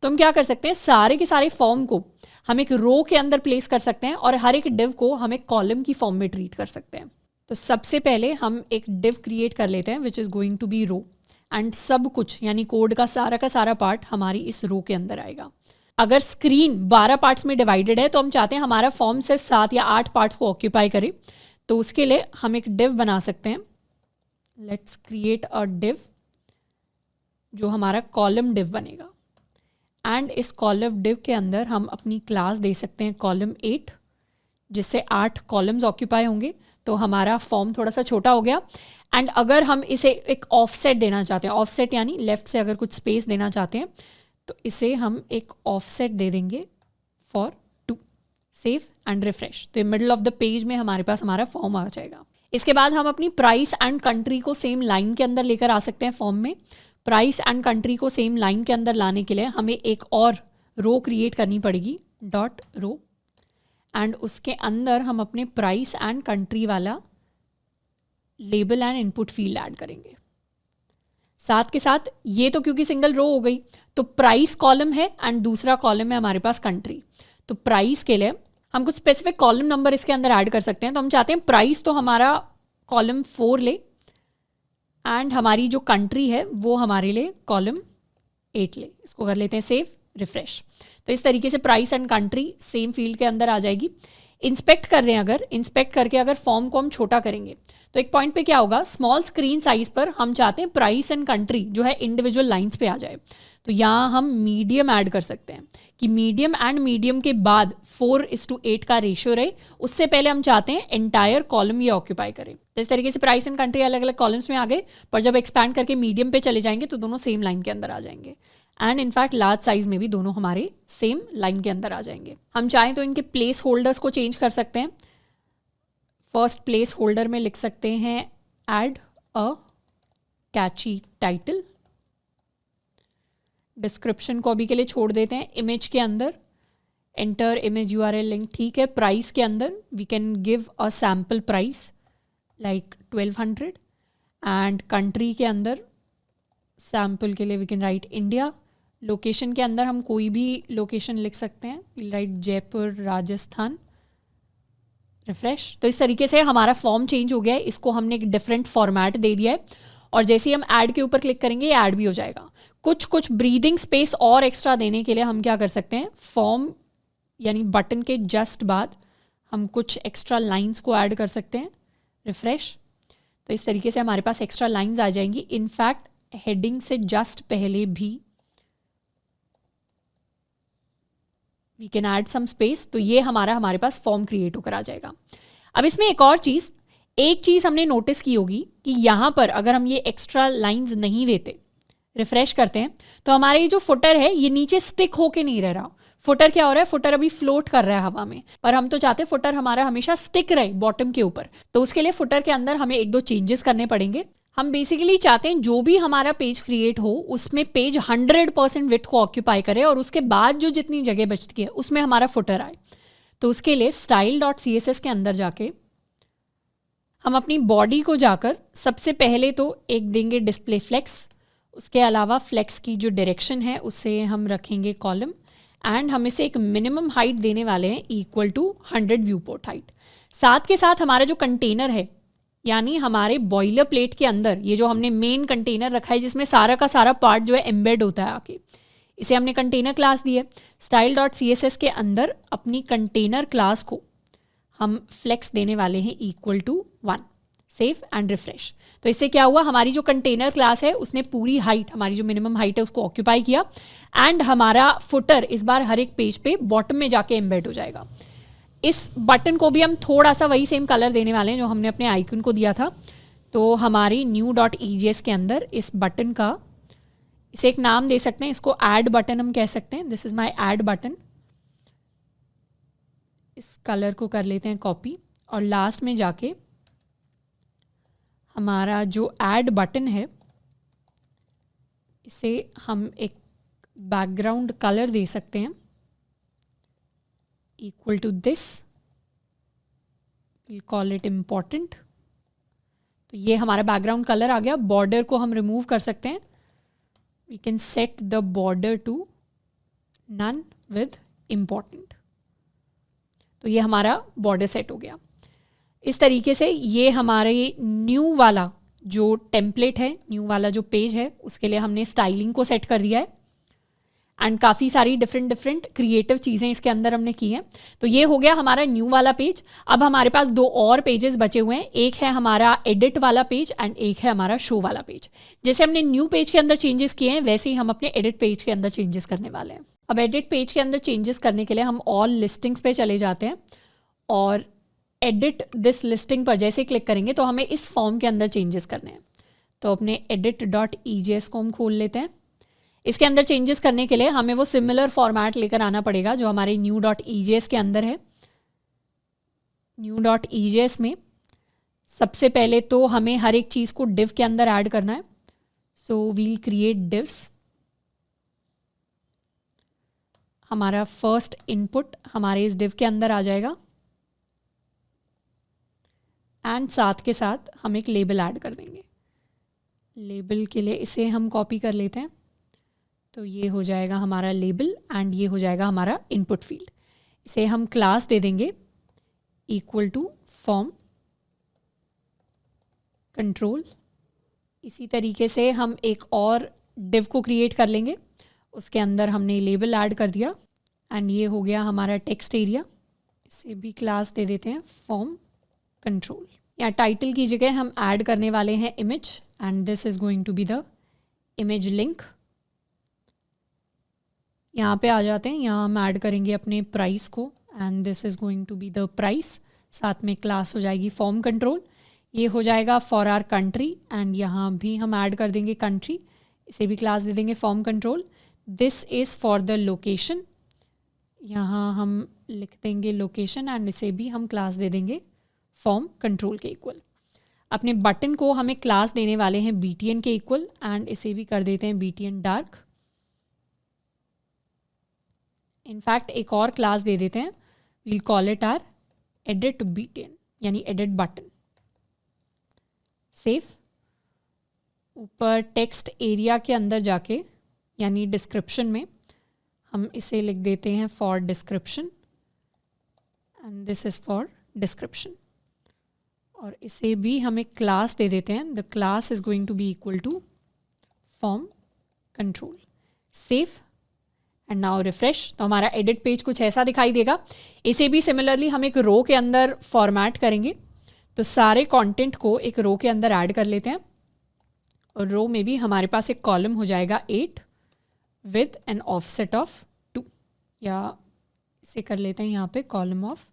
तो हम क्या कर सकते हैं, सारे के सारे फॉर्म को हम एक रो के अंदर प्लेस कर सकते हैं और हर एक डिव को हम एक कॉलम की फॉर्म में ट्रीट कर सकते हैं। तो सबसे पहले हम एक डिव क्रिएट कर लेते हैं which is going to be row, and सब कुछ यानी कोड का सारा पार्ट हमारी इस रो के अंदर आएगा। अगर स्क्रीन 12 पार्ट्स में डिवाइडेड है तो हम चाहते हैं हमारा फॉर्म सिर्फ 7 या 8 पार्ट्स को ऑक्यूपाई करे, तो उसके लिए हम एक डिव बना सकते हैं। लेट्स क्रिएट अ डिव जो हमारा कॉलम डिव बनेगा, एंड इस कॉलम डिव के अंदर हम अपनी क्लास दे सकते हैं कॉलम 8, जिससे 8 कॉलम्स ऑक्यूपाई होंगे। तो हमारा फॉर्म थोड़ा सा छोटा हो गया। एंड अगर हम इसे एक ऑफसेट देना चाहते हैं, ऑफसेट यानी लेफ्ट से अगर कुछ स्पेस देना चाहते हैं, तो इसे हम एक ऑफसेट दे देंगे फॉर 2। Save and refresh. तो मिडल ऑफ द पेज में हमारे पास हमारा फॉर्म आ जाएगा। इसके बाद हम अपनी प्राइस एंड कंट्री को सेम लाइन के अंदर लेकर आ सकते हैं फॉर्म में। प्राइस एंड कंट्री को सेम लाइन के अंदर लाने के लिए हमें एक और रो क्रिएट करनी पड़ेगी, डॉट रो, एंड उसके अंदर हम अपने प्राइस एंड कंट्री वाला label and input field add करेंगे। साथ के साथ ये तो क्योंकि सिंगल रो हो गई, तो प्राइस कॉलम है एंड दूसरा कॉलम है हमारे पास कंट्री। तो प्राइस के लिए हम कुछ स्पेसिफिक कॉलम नंबर इसके अंदर ऐड कर सकते हैं। तो हम चाहते हैं प्राइस तो हमारा कॉलम 4 ले, एंड हमारी जो कंट्री है वो हमारे लिए कॉलम 8 ले। इसको कर लेते हैं सेव, रिफ्रेश। तो इस तरीके से price and country same field के अंदर आ जाएगी। इंस्पेक्ट कर रहे हैं, अगर इंस्पेक्ट करके अगर फॉर्म को हम छोटा करेंगे तो एक पॉइंट पे क्या होगा, स्मॉल स्क्रीन साइज पर हम चाहते हैं प्राइस एंड कंट्री जो है इंडिविजुअल लाइंस पे आ जाए। तो यहाँ हम मीडियम ऐड कर सकते हैं कि मीडियम एंड मीडियम के बाद 4:8 का रेशियो रहे। उससे पहले हम चाहते हैं एंटायर कॉलम ये ऑक्यूपाई करें। तो इस तरीके से प्राइस एंड कंट्री अलग अलग कॉलम्स में आ गए, पर जब एक्सपैंड करके मीडियम पे चले जाएंगे तो दोनों सेम लाइन के अंदर आ जाएंगे। एंड इनफैक्ट लार्ज साइज में भी दोनों हमारे सेम लाइन के अंदर आ जाएंगे। हम चाहें तो इनके प्लेस होल्डर्स को चेंज कर सकते हैं। फर्स्ट प्लेस होल्डर में लिख सकते हैं ऐड अ कैची टाइटल। डिस्क्रिप्शन को अभी के लिए छोड़ देते हैं। इमेज के अंदर एंटर इमेज URL लिंक, ठीक है। प्राइस के अंदर we can give a sample price like 1200, and country के अंदर सैम्पल के लिए we can write India. Location के अंदर हम कोई भी लोकेशन लिख सकते हैं, we write Jaipur, Rajasthan, refresh. तो इस तरीके से हमारा फॉर्म चेंज हो गया है। इसको हमने एक डिफरेंट फॉर्मेट दे दिया है, और जैसे ही हम ऐड के ऊपर क्लिक करेंगे ये ऐड भी हो जाएगा। कुछ ब्रीदिंग स्पेस और एक्स्ट्रा देने के लिए हम क्या कर सकते हैं, फॉर्म यानी बटन के जस्ट बाद हम कुछ एक्स्ट्रा लाइंस को ऐड कर सकते हैं, रिफ्रेश। तो इस तरीके से हमारे पास एक्स्ट्रा लाइंस आ जाएंगी। इनफैक्ट हेडिंग से जस्ट पहले भी we can add some space. तो ये हमारे पास फॉर्म क्रिएट होकर आ जाएगा। अब इसमें एक चीज़ हमने नोटिस की होगी कि यहाँ पर अगर हम ये एक्स्ट्रा लाइंस नहीं देते, रिफ्रेश करते हैं, तो हमारा ये जो फुटर है ये नीचे स्टिक होके नहीं रह रहा। फुटर क्या हो रहा है, फुटर अभी फ्लोट कर रहा है हवा में, पर हम तो चाहते हैं फुटर हमारा हमेशा स्टिक रहे बॉटम के ऊपर। तो उसके लिए फुटर के अंदर हमें 1-2 चेंजेस करने पड़ेंगे। हम बेसिकली चाहते हैं जो भी हमारा पेज क्रिएट हो उसमें पेज 100% विड्थ को ऑक्यूपाई करे, और उसके बाद जो जितनी जगह बचती है उसमें हमारा फुटर आए। तो उसके लिए style.css के अंदर जाके हम अपनी बॉडी को जाकर सबसे पहले तो एक देंगे डिस्प्ले फ्लेक्स। उसके अलावा फ्लेक्स की जो डायरेक्शन है उसे हम रखेंगे कॉलम, एंड हम इसे एक मिनिमम हाइट देने वाले हैं equal to 100 view port height. साथ के साथ हमारा जो कंटेनर है, यानी हमारे बॉयलर प्लेट के अंदर ये जो हमने मेन कंटेनर रखा है जिसमें सारा का सारा पार्ट जो है एम्बेड होता है आके, इसे हमने कंटेनर क्लास दी है। स्टाइल डॉट CSS के अंदर अपनी कंटेनर क्लास को हम फ्लेक्स देने वाले हैं equal to 1। Save and refresh. तो इससे क्या हुआ, हमारी जो कंटेनर क्लास है उसने पूरी हाइट, हमारी जो मिनिमम हाइट है उसको ऑक्यूपाई किया एंड हमारा फुटर इस बार हर एक पेज पे बॉटम में जाके एम्बेड हो जाएगा। इस बटन को भी हम थोड़ा सा वही सेम कलर देने वाले हैं जो हमने अपने आइकन को दिया था। तो हमारी new.ejs के अंदर इस बटन का, इसे एक नाम दे सकते हैं, इसको ऐड बटन हम कह सकते हैं। This is my add button. इस कलर को कर लेते हैं कॉपी और लास्ट में जाके हमारा जो ऐड बटन है इसे हम एक बैकग्राउंड कलर दे सकते हैं equal to this, will call it important. तो ये हमारा बैकग्राउंड कलर आ गया। बॉर्डर को हम रिमूव कर सकते हैं। We can set the border to none with important. तो ये हमारा बॉर्डर सेट हो गया। इस तरीके से ये हमारे न्यू वाला जो टेम्पलेट है, न्यू वाला जो पेज है, उसके लिए हमने स्टाइलिंग को सेट कर दिया है एंड काफ़ी सारी डिफरेंट क्रिएटिव चीज़ें इसके अंदर हमने की हैं। तो ये हो गया हमारा न्यू वाला पेज। अब हमारे पास 2 और पेजेस बचे हुए हैं। एक है हमारा एडिट वाला पेज एंड एक है हमारा शो वाला पेज। जैसे हमने न्यू पेज के अंदर चेंजेस किए हैं वैसे ही हम अपने एडिट पेज के अंदर चेंजेस करने वाले हैं। अब एडिट पेज के अंदर चेंजेस करने के लिए हम ऑल लिस्टिंग्स पे चले जाते हैं और एडिट दिस लिस्टिंग पर जैसे क्लिक करेंगे तो हमें इस फॉर्म के अंदर चेंजेस करने हैं। तो अपने edit.ejs को हम खोल लेते हैं। इसके अंदर चेंजेस करने के लिए हमें वो सिमिलर फॉर्मेट लेकर आना पड़ेगा जो हमारे new.ejs के अंदर है। new.ejs में सबसे पहले तो हमें हर एक चीज़ को div के अंदर ऐड करना है। So we'll create divs। हमारा फर्स्ट इनपुट हमारे इस div के अंदर आ जाएगा एंड साथ के साथ हम एक लेबल ऐड कर देंगे। लेबल के लिए इसे हम कॉपी कर लेते हैं। तो ये हो जाएगा हमारा लेबल एंड ये हो जाएगा हमारा इनपुट फील्ड। इसे हम क्लास दे देंगे इक्वल टू फॉर्म कंट्रोल। इसी तरीके से हम एक और डिव को क्रिएट कर लेंगे। उसके अंदर हमने लेबल ऐड कर दिया एंड ये हो गया हमारा टेक्स्ट एरिया। इसे भी क्लास दे देते हैं फॉर्म कंट्रोल। या टाइटल की जगह हम ऐड करने वाले हैं image and this is going to be the image link. यहाँ पे आ जाते हैं, यहाँ हम ऐड करेंगे अपने प्राइस को and this is going to be the price. साथ में क्लास हो जाएगी फॉर्म कंट्रोल। ये हो जाएगा फॉर आर कंट्री एंड यहाँ भी हम ऐड कर देंगे कंट्री। इसे भी क्लास दे देंगे form control. This is for the location. यहाँ हम लिख देंगे लोकेशन एंड इसे भी हम क्लास दे देंगे फॉर्म कंट्रोल के इक्वल। अपने बटन को हमें क्लास देने वाले हैं BTN के इक्वल एंड इसे भी कर देते हैं BTN डार्क। इनफैक्ट एक और क्लास दे देते हैं, we'll call it R edit BTN यानी एडिट बटन। सेव। ऊपर टेक्स्ट एरिया के अंदर जाके यानी डिस्क्रिप्शन में हम इसे लिख देते हैं for description and this is for description. और इसे भी हम एक क्लास दे देते हैं। The class is going to be equal to form control. Save and now refresh. तो हमारा एडिट पेज कुछ ऐसा दिखाई देगा। इसे भी सिमिलरली हम एक रो के अंदर फॉर्मेट करेंगे। तो सारे कंटेंट को एक रो के अंदर ऐड कर लेते हैं और रो में भी हमारे पास एक कॉलम हो जाएगा 8 विद एन ऑफसेट ऑफ 2, या इसे कर लेते हैं यहाँ पे कॉलम ऑफ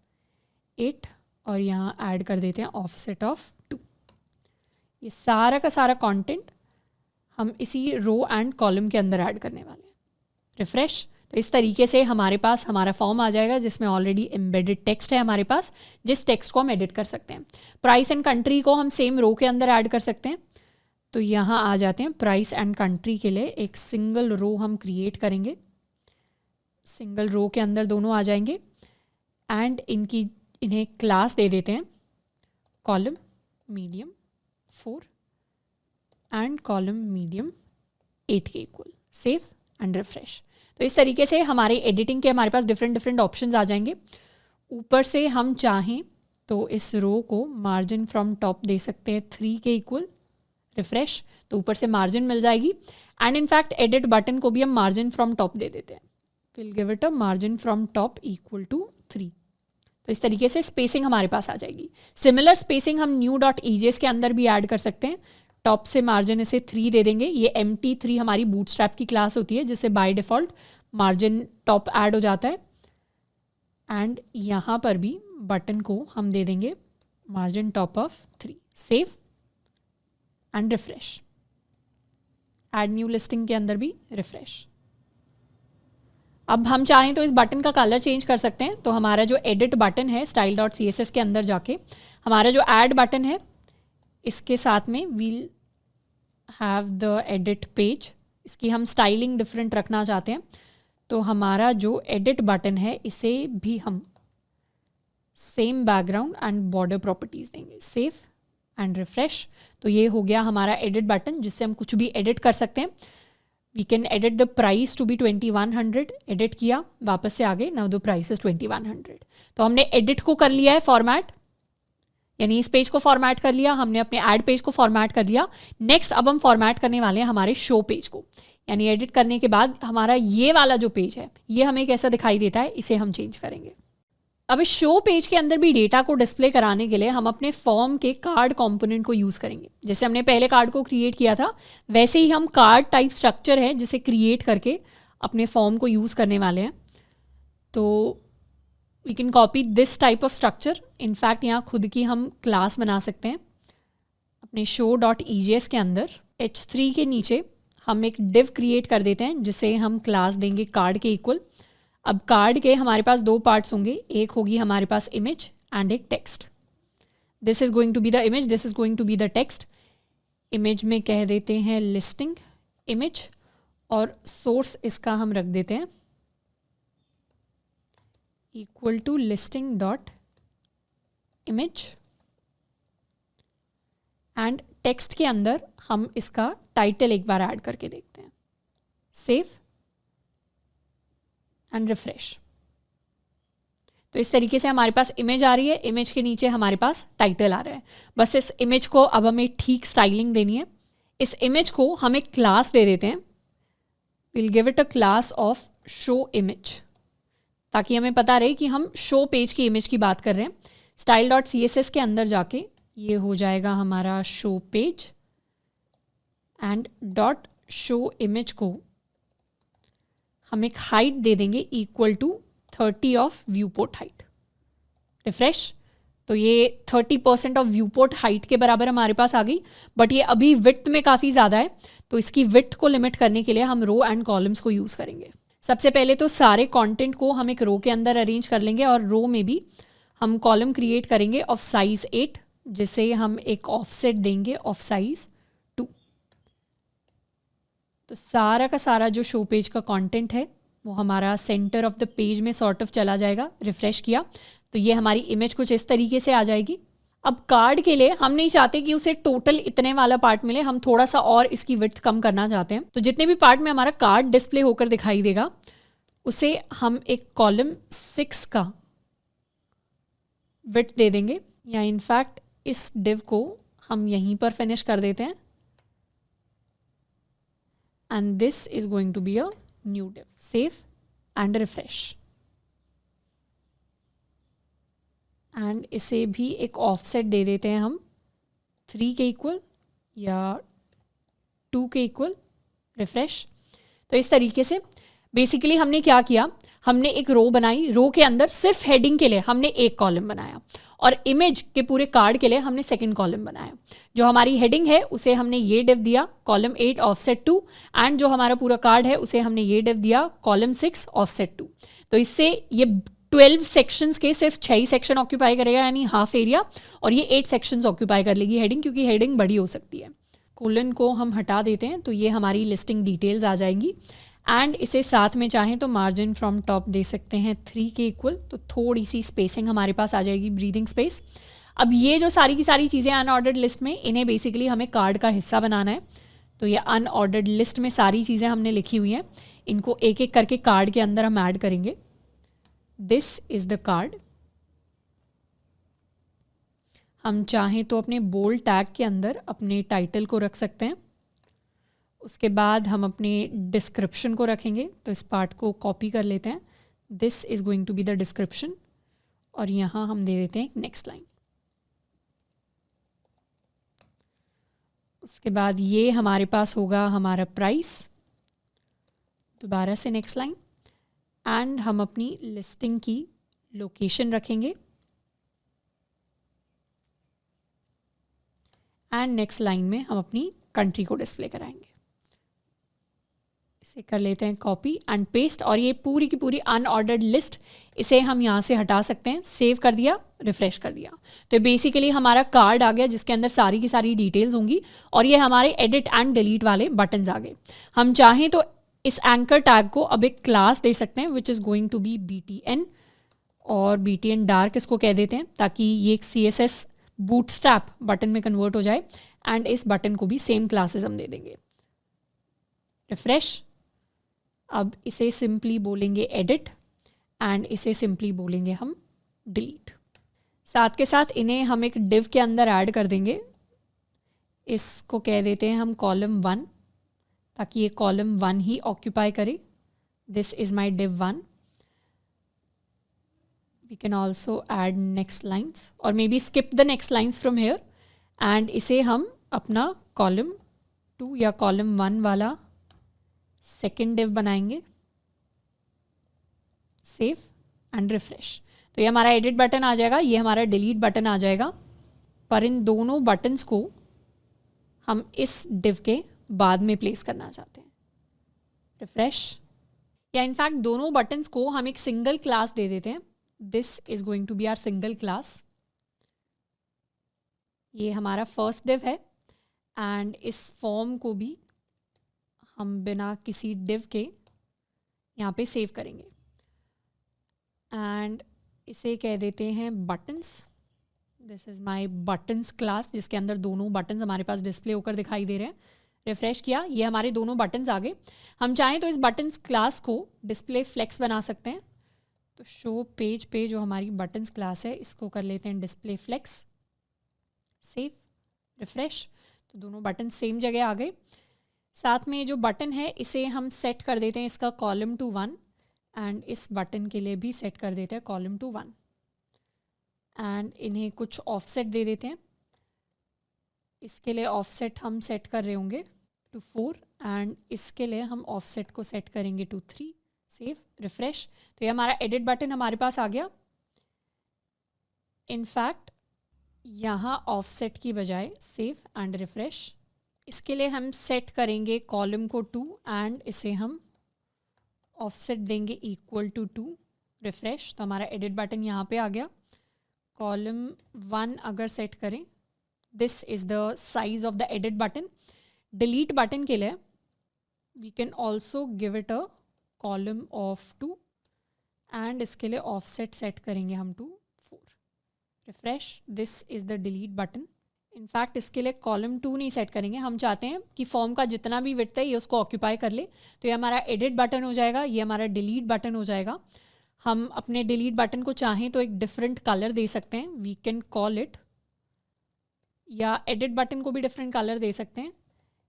8 और यहाँ ऐड कर देते हैं ऑफसेट ऑफ 2। ये सारा का सारा कंटेंट हम इसी रो एंड कॉलम के अंदर ऐड करने वाले हैं। रिफ्रेश। तो इस तरीके से हमारे पास हमारा फॉर्म आ जाएगा जिसमें ऑलरेडी एम्बेडेड टेक्स्ट है हमारे पास, जिस टेक्स्ट को हम एडिट कर सकते हैं। प्राइस एंड कंट्री को हम सेम रो के अंदर ऐड कर सकते हैं। तो यहाँ आ जाते हैं प्राइस एंड कंट्री के लिए एक सिंगल रो हम क्रिएट करेंगे। सिंगल रो के अंदर दोनों आ जाएंगे एंड इन्हें क्लास दे देते हैं column medium 4 and column medium 8 के इक्वल। Save and refresh. तो इस तरीके से हमारे एडिटिंग के हमारे पास डिफरेंट ऑप्शंस आ जाएंगे। ऊपर से हम चाहें तो इस रो को मार्जिन फ्रॉम टॉप दे सकते हैं 3 के इक्वल। रिफ्रेश, तो ऊपर से मार्जिन मिल जाएगी। एंड इनफैक्ट एडिट बटन को भी हम मार्जिन फ्रॉम टॉप दे देते हैं, will give it a margin from top equal to 3। तो इस तरीके से स्पेसिंग हमारे पास आ जाएगी। सिमिलर स्पेसिंग हम new.ejs के अंदर भी ऐड कर सकते हैं। टॉप से मार्जिन इसे 3 दे देंगे। ये MT3 हमारी बूटस्ट्रैप की क्लास होती है जिससे by default margin top add हो जाता है। एंड यहाँ पर भी बटन को हम दे देंगे margin top of 3। Save and refresh. Add new listing के अंदर भी रिफ्रेश। अब हम चाहें तो इस बटन का कलर चेंज कर सकते हैं। तो हमारा जो एडिट बटन है style.css के अंदर जाके हमारा जो ऐड बटन है इसके साथ में we'll have the edit page, इसकी हम स्टाइलिंग डिफरेंट रखना चाहते हैं। तो हमारा जो एडिट बटन है इसे भी हम same background and border properties देंगे। Save and refresh. तो ये हो गया हमारा एडिट बटन जिससे हम कुछ भी एडिट कर सकते हैं। We can edit the price to be 2100, edit किया, वापस से आगे, नाउ द प्राइस इज 2100। तो हमने एडिट को कर लिया है फॉर्मेट, यानी इस पेज को फॉर्मेट कर लिया, हमने अपने ऐड पेज को फॉर्मेट कर लिया। नेक्स्ट अब हम फॉर्मेट करने वाले हैं हमारे शो पेज को, यानी एडिट करने के बाद हमारा ये वाला जो पेज है ये हमें कैसा दिखाई देता है, इसे हम चेंज करेंगे। अब इस शो पेज के अंदर भी डेटा को डिस्प्ले कराने के लिए हम अपने फॉर्म के कार्ड कंपोनेंट को यूज़ करेंगे। जैसे हमने पहले कार्ड को क्रिएट किया था वैसे ही हम कार्ड टाइप स्ट्रक्चर है जिसे क्रिएट करके अपने फॉर्म को यूज़ करने वाले हैं। तो we can copy this type of structure. In fact यहाँ खुद की हम क्लास बना सकते हैं अपने show.ejs के अंदर। h3 के नीचे हम एक div क्रिएट कर देते हैं जिसे हम क्लास देंगे कार्ड के इक्वल। अब कार्ड के हमारे पास दो पार्ट्स होंगे, एक होगी हमारे पास इमेज एंड एक text. This is going to be the image, this is going to be the text. Image में कह देते हैं लिस्टिंग इमेज और सोर्स इसका हम रख देते हैं equal to listing dot image. And text के अंदर हम इसका टाइटल एक बार ऐड करके देखते हैं। Save and refresh. तो इस तरीके से हमारे पास इमेज आ रही है, इमेज के नीचे हमारे पास टाइटल आ रहा है। बस इस इमेज को अब हमें ठीक स्टाइलिंग देनी है। इस इमेज को हम एक क्लास दे देते हैं, will give it a class of show image, ताकि हमें पता रहे कि हम शो पेज की इमेज की बात कर रहे हैं। style.css के अंदर जाके ये हो जाएगा हमारा show page and dot show image को हम एक हाइट दे देंगे equal to 30 of view port height. Refresh. तो ये 30% ऑफ व्यू पोर्ट हाइट के बराबर हमारे पास आ गई, बट ये अभी विड्थ में काफ़ी ज़्यादा है, तो इसकी विड्थ को लिमिट करने के लिए हम रो एंड कॉलम्स को यूज़ करेंगे। सबसे पहले तो सारे कंटेंट को हम एक रो के अंदर अरेंज कर लेंगे और रो में भी हम कॉलम क्रिएट करेंगे ऑफ साइज 8, जिसे हम एक ऑफसेट देंगे ऑफ साइज 2। तो सारा का सारा जो शो पेज का कंटेंट है वो हमारा सेंटर ऑफ द पेज में सॉर्ट ऑफ चला जाएगा। रिफ्रेश किया तो ये हमारी इमेज कुछ इस तरीके से आ जाएगी। अब कार्ड के लिए हम नहीं चाहते कि उसे टोटल इतने वाला पार्ट मिले, हम थोड़ा सा और इसकी विड्थ कम करना चाहते हैं। तो जितने भी पार्ट में हमारा कार्ड डिस्प्ले होकर दिखाई देगा उसे हम एक कॉलम 6 का विड्थ दे देंगे, या इनफैक्ट इस डिव को हम यहीं पर फिनिश कर देते हैं and this is going to be a new div. Save and refresh. And इसे भी एक ऑफसेट दे देते हैं हम 3 के इक्वल या 2 के इक्वल। रिफ्रेश। तो इस तरीके से बेसिकली हमने क्या किया, हमने एक रो बनाई, रो के अंदर सिर्फ हेडिंग के लिए हमने एक कॉलम बनाया और इमेज के पूरे कार्ड के लिए हमने सेकंड कॉलम बनाया। जो हमारी हेडिंग है उसे हमने ये डिव दिया कॉलम 8 ऑफसेट 2 एंड जो हमारा पूरा कार्ड है उसे हमने ये डिव दिया कॉलम 6 ऑफसेट 2। तो इससे ये 12 सेक्शंस के सिर्फ 6 ही सेक्शन ऑक्यूपाई करेगा, यानी हाफ एरिया, और ये 8 सेक्शंस ऑक्यूपाई कर लेगी हेडिंग, क्योंकि हेडिंग बड़ी हो सकती है। कोलन को हम हटा देते हैं तो ये हमारी लिस्टिंग डिटेल्स आ जाएंगी। एंड इसे साथ में चाहें तो मार्जिन फ्रॉम टॉप दे सकते हैं 3 के इक्वल, तो थोड़ी सी स्पेसिंग हमारे पास आ जाएगी, ब्रीदिंग स्पेस। अब ये जो सारी की सारी चीज़ें अनऑर्डर्ड लिस्ट में, इन्हें बेसिकली हमें कार्ड का हिस्सा बनाना है। तो ये अनऑर्डर्ड लिस्ट में सारी चीज़ें हमने लिखी हुई हैं, इनको एक एक करके कार्ड के अंदर हम ऐड करेंगे। This is the card. हम चाहें तो अपने बोल्ड टैग के अंदर अपने टाइटल को रख सकते हैं। उसके बाद हम अपने डिस्क्रिप्शन को रखेंगे, तो इस पार्ट को कॉपी कर लेते हैं, this is going to be the description, और यहाँ हम दे देते हैं नेक्स्ट लाइन। उसके बाद ये हमारे पास होगा हमारा प्राइस, दोबारा से नेक्स्ट लाइन, एंड हम अपनी लिस्टिंग की लोकेशन रखेंगे, एंड नेक्स्ट लाइन में हम अपनी कंट्री को डिस्प्ले कराएंगे। इसे कर लेते हैं कॉपी एंड पेस्ट, और ये पूरी की पूरी अनऑर्डर्ड लिस्ट, इसे हम यहाँ से हटा सकते हैं। सेव कर दिया, रिफ्रेश कर दिया, तो बेसिकली हमारा कार्ड आ गया जिसके अंदर सारी की सारी डिटेल्स होंगी, और ये हमारे एडिट एंड डिलीट वाले बटन्स आ गए। हम चाहें तो इस एंकर टैग को अब एक क्लास दे सकते हैं which is going to be BTN, और BTN डार्क इसको कह देते हैं, ताकि ये एक CSS बूटस्ट्रैप बटन में कन्वर्ट हो जाए, एंड इस बटन को भी सेम क्लासेस हम दे देंगे। रिफ्रेश। अब इसे सिंपली बोलेंगे एडिट, एंड इसे सिंपली बोलेंगे हम डिलीट। साथ के साथ इन्हें हम एक डिव के अंदर ऐड कर देंगे, इसको कह देते हैं हम कॉलम 1, ताकि ये कॉलम 1 ही ऑक्यूपाई करे। This is my div 1। we can also add next lines or maybe skip the next lines from here, and इसे हम अपना कॉलम 2 या कॉलम 1 वाला सेकेंड डिव बनाएंगे। सेव एंड रिफ्रेश, तो ये हमारा एडिट बटन आ जाएगा, ये हमारा डिलीट बटन आ जाएगा, पर इन दोनों बटन्स को हम इस डिव के बाद में प्लेस करना चाहते हैं। रिफ्रेश, या इनफैक्ट दोनों बटन्स को हम एक सिंगल क्लास दे देते हैं। This is going to be our single class. ये हमारा फर्स्ट डिव है, एंड इस फॉर्म को भी हम बिना किसी डिव के यहाँ पे सेव करेंगे, एंड इसे कह देते हैं buttons. This is my buttons class, जिसके अंदर दोनों बटन्स हमारे पास डिस्प्ले होकर दिखाई दे रहे हैं। रिफ्रेश किया, ये हमारे दोनों बटन्स आ गए। हम चाहें तो इस बटन्स क्लास को डिस्प्ले फ्लेक्स बना सकते हैं, तो शो पेज पे जो हमारी बटन्स क्लास है इसको कर लेते हैं डिस्प्ले फ्लेक्स। सेव, रिफ्रेश, तो दोनों बटन सेम जगह आ गए। साथ में जो बटन है इसे हम सेट कर देते हैं इसका कॉलम टू 1, एंड इस बटन के लिए भी सेट कर देते हैं कॉलम टू 1, एंड इन्हें कुछ ऑफसेट दे देते हैं। इसके लिए ऑफसेट हम सेट कर रहे होंगे टू 4, एंड इसके लिए हम ऑफसेट को सेट करेंगे टू 3। सेव, रिफ्रेश, तो ये हमारा एडिट बटन हमारे पास आ गया। इनफैक्ट यहाँ ऑफसेट की बजाय सेव एंड रिफ्रेश, इसके लिए हम सेट करेंगे कॉलम को 2, एंड इसे हम ऑफसेट देंगे इक्वल टू 2। रिफ्रेश, तो हमारा एडिट बटन यहाँ पे आ गया। कॉलम 1 अगर सेट करें, this is the size of the edit button. Delete button के लिए we can also give it a column of 2, and इसके लिए ऑफसेट सेट करेंगे हम to 4। Refresh, this is the delete button. In fact इसके लिए कॉलम 2 नहीं सेट करेंगे, हम चाहते हैं कि फॉर्म का जितना भी विड्थ है ये उसको ऑक्यूपाई कर ले, तो ये हमारा एडिट बटन हो जाएगा, ये हमारा डिलीट बटन हो जाएगा। हम अपने डिलीट बटन को चाहें तो एक डिफरेंट कलर दे सकते हैं, वी कैन कॉल इट, या एडिट बटन को भी डिफरेंट कलर दे सकते हैं।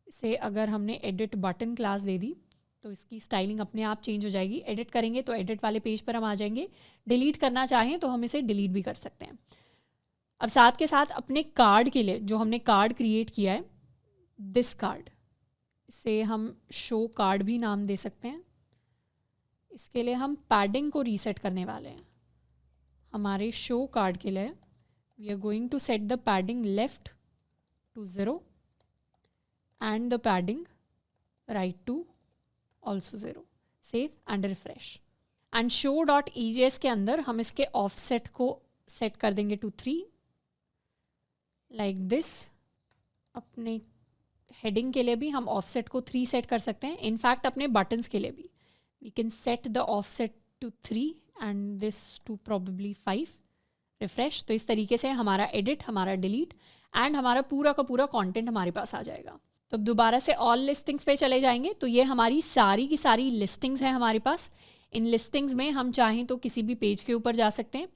इसे अगर हमने एडिट बटन क्लास दे दी तो इसकी स्टाइलिंग अपने आप चेंज हो जाएगी। एडिट करेंगे तो एडिट वाले पेज पर हम आ जाएंगे, डिलीट करना चाहें तो हम इसे डिलीट भी कर सकते हैं। अब साथ के साथ अपने कार्ड के लिए जो हमने कार्ड क्रिएट किया है, दिस कार्ड, इसे हम शो कार्ड भी नाम दे सकते हैं। इसके लिए हम पैडिंग को रीसेट करने वाले हैं। हमारे शो कार्ड के लिए we are going to set the padding left to 0 and the padding right to also 0। Save and refresh, and show.ejs के अंदर हम इसके ऑफसेट को सेट कर देंगे टू 3 लाइक दिस। अपने हेडिंग के लिए भी हम ऑफसेट को 3 सेट कर सकते हैं। इनफैक्ट अपने बटन्स के लिए भी we can set the offset to 3 and this to probably 5। Refresh, तो इस तरीके से हमारा एडिट, हमारा डिलीट एंड हमारा पूरा का पूरा कंटेंट हमारे पास आ जाएगा। तो अब दोबारा से ऑल लिस्टिंग्स पे चले जाएंगे, तो ये हमारी सारी की सारी लिस्टिंग्स हैं हमारे पास। इन लिस्टिंग्स में हम चाहें तो किसी भी पेज के ऊपर जा सकते हैं।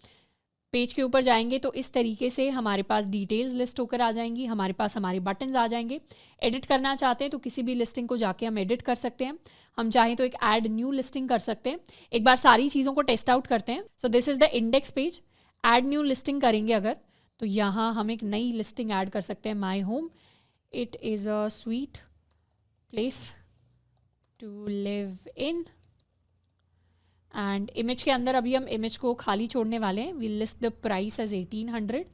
पेज के ऊपर जाएंगे तो इस तरीके से हमारे पास डिटेल्स लिस्ट होकर आ जाएंगी, हमारे पास हमारे बटन्स आ जाएंगे। एडिट करना चाहते हैं तो किसी भी लिस्टिंग को जाके हम एडिट कर सकते हैं। हम चाहें तो एक ऐड न्यू लिस्टिंग कर सकते हैं। एक बार सारी चीज़ों को टेस्ट आउट करते हैं। So this is the index page. Add new listing करेंगे अगर, तो यहाँ हम एक नई लिस्टिंग ऐड कर सकते हैं, my home. It is a sweet place to live in. And image के अंदर अभी हम इमेज को खाली छोड़ने वाले हैं। We list the price as 1800।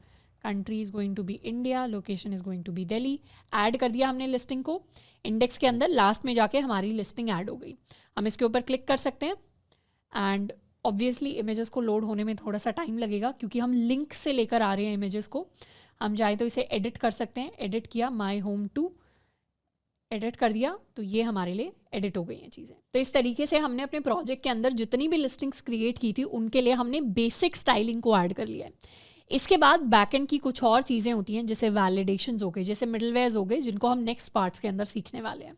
Country is going to be India, location is going to be Delhi. Add कर दिया हमने लिस्टिंग को। इंडेक्स के अंदर लास्ट में जाके हमारी लिस्टिंग ऐड हो गई। हम इसके ऊपर क्लिक कर सकते हैं एंड ऑब्वियसली इमेजेस को लोड होने में थोड़ा सा टाइम लगेगा क्योंकि हम लिंक से लेकर आ रहे हैं इमेजेस को। हम चाहें तो इसे एडिट कर सकते हैं। एडिट किया, माई होम टू, एडिट कर दिया, तो ये हमारे लिए एडिट हो गई हैं चीज़ें। तो इस तरीके से हमने अपने प्रोजेक्ट के अंदर जितनी भी लिस्टिंग्स क्रिएट की थी उनके लिए हमने बेसिक स्टाइलिंग को ऐड कर लिया है। इसके बाद बैकएंड की कुछ और चीज़ें होती हैं जैसे वैलिडेशंस हो गए, जैसे मिडलवेयर्स हो गए, जिनको हम नेक्स्ट पार्ट्स के अंदर सीखने वाले हैं।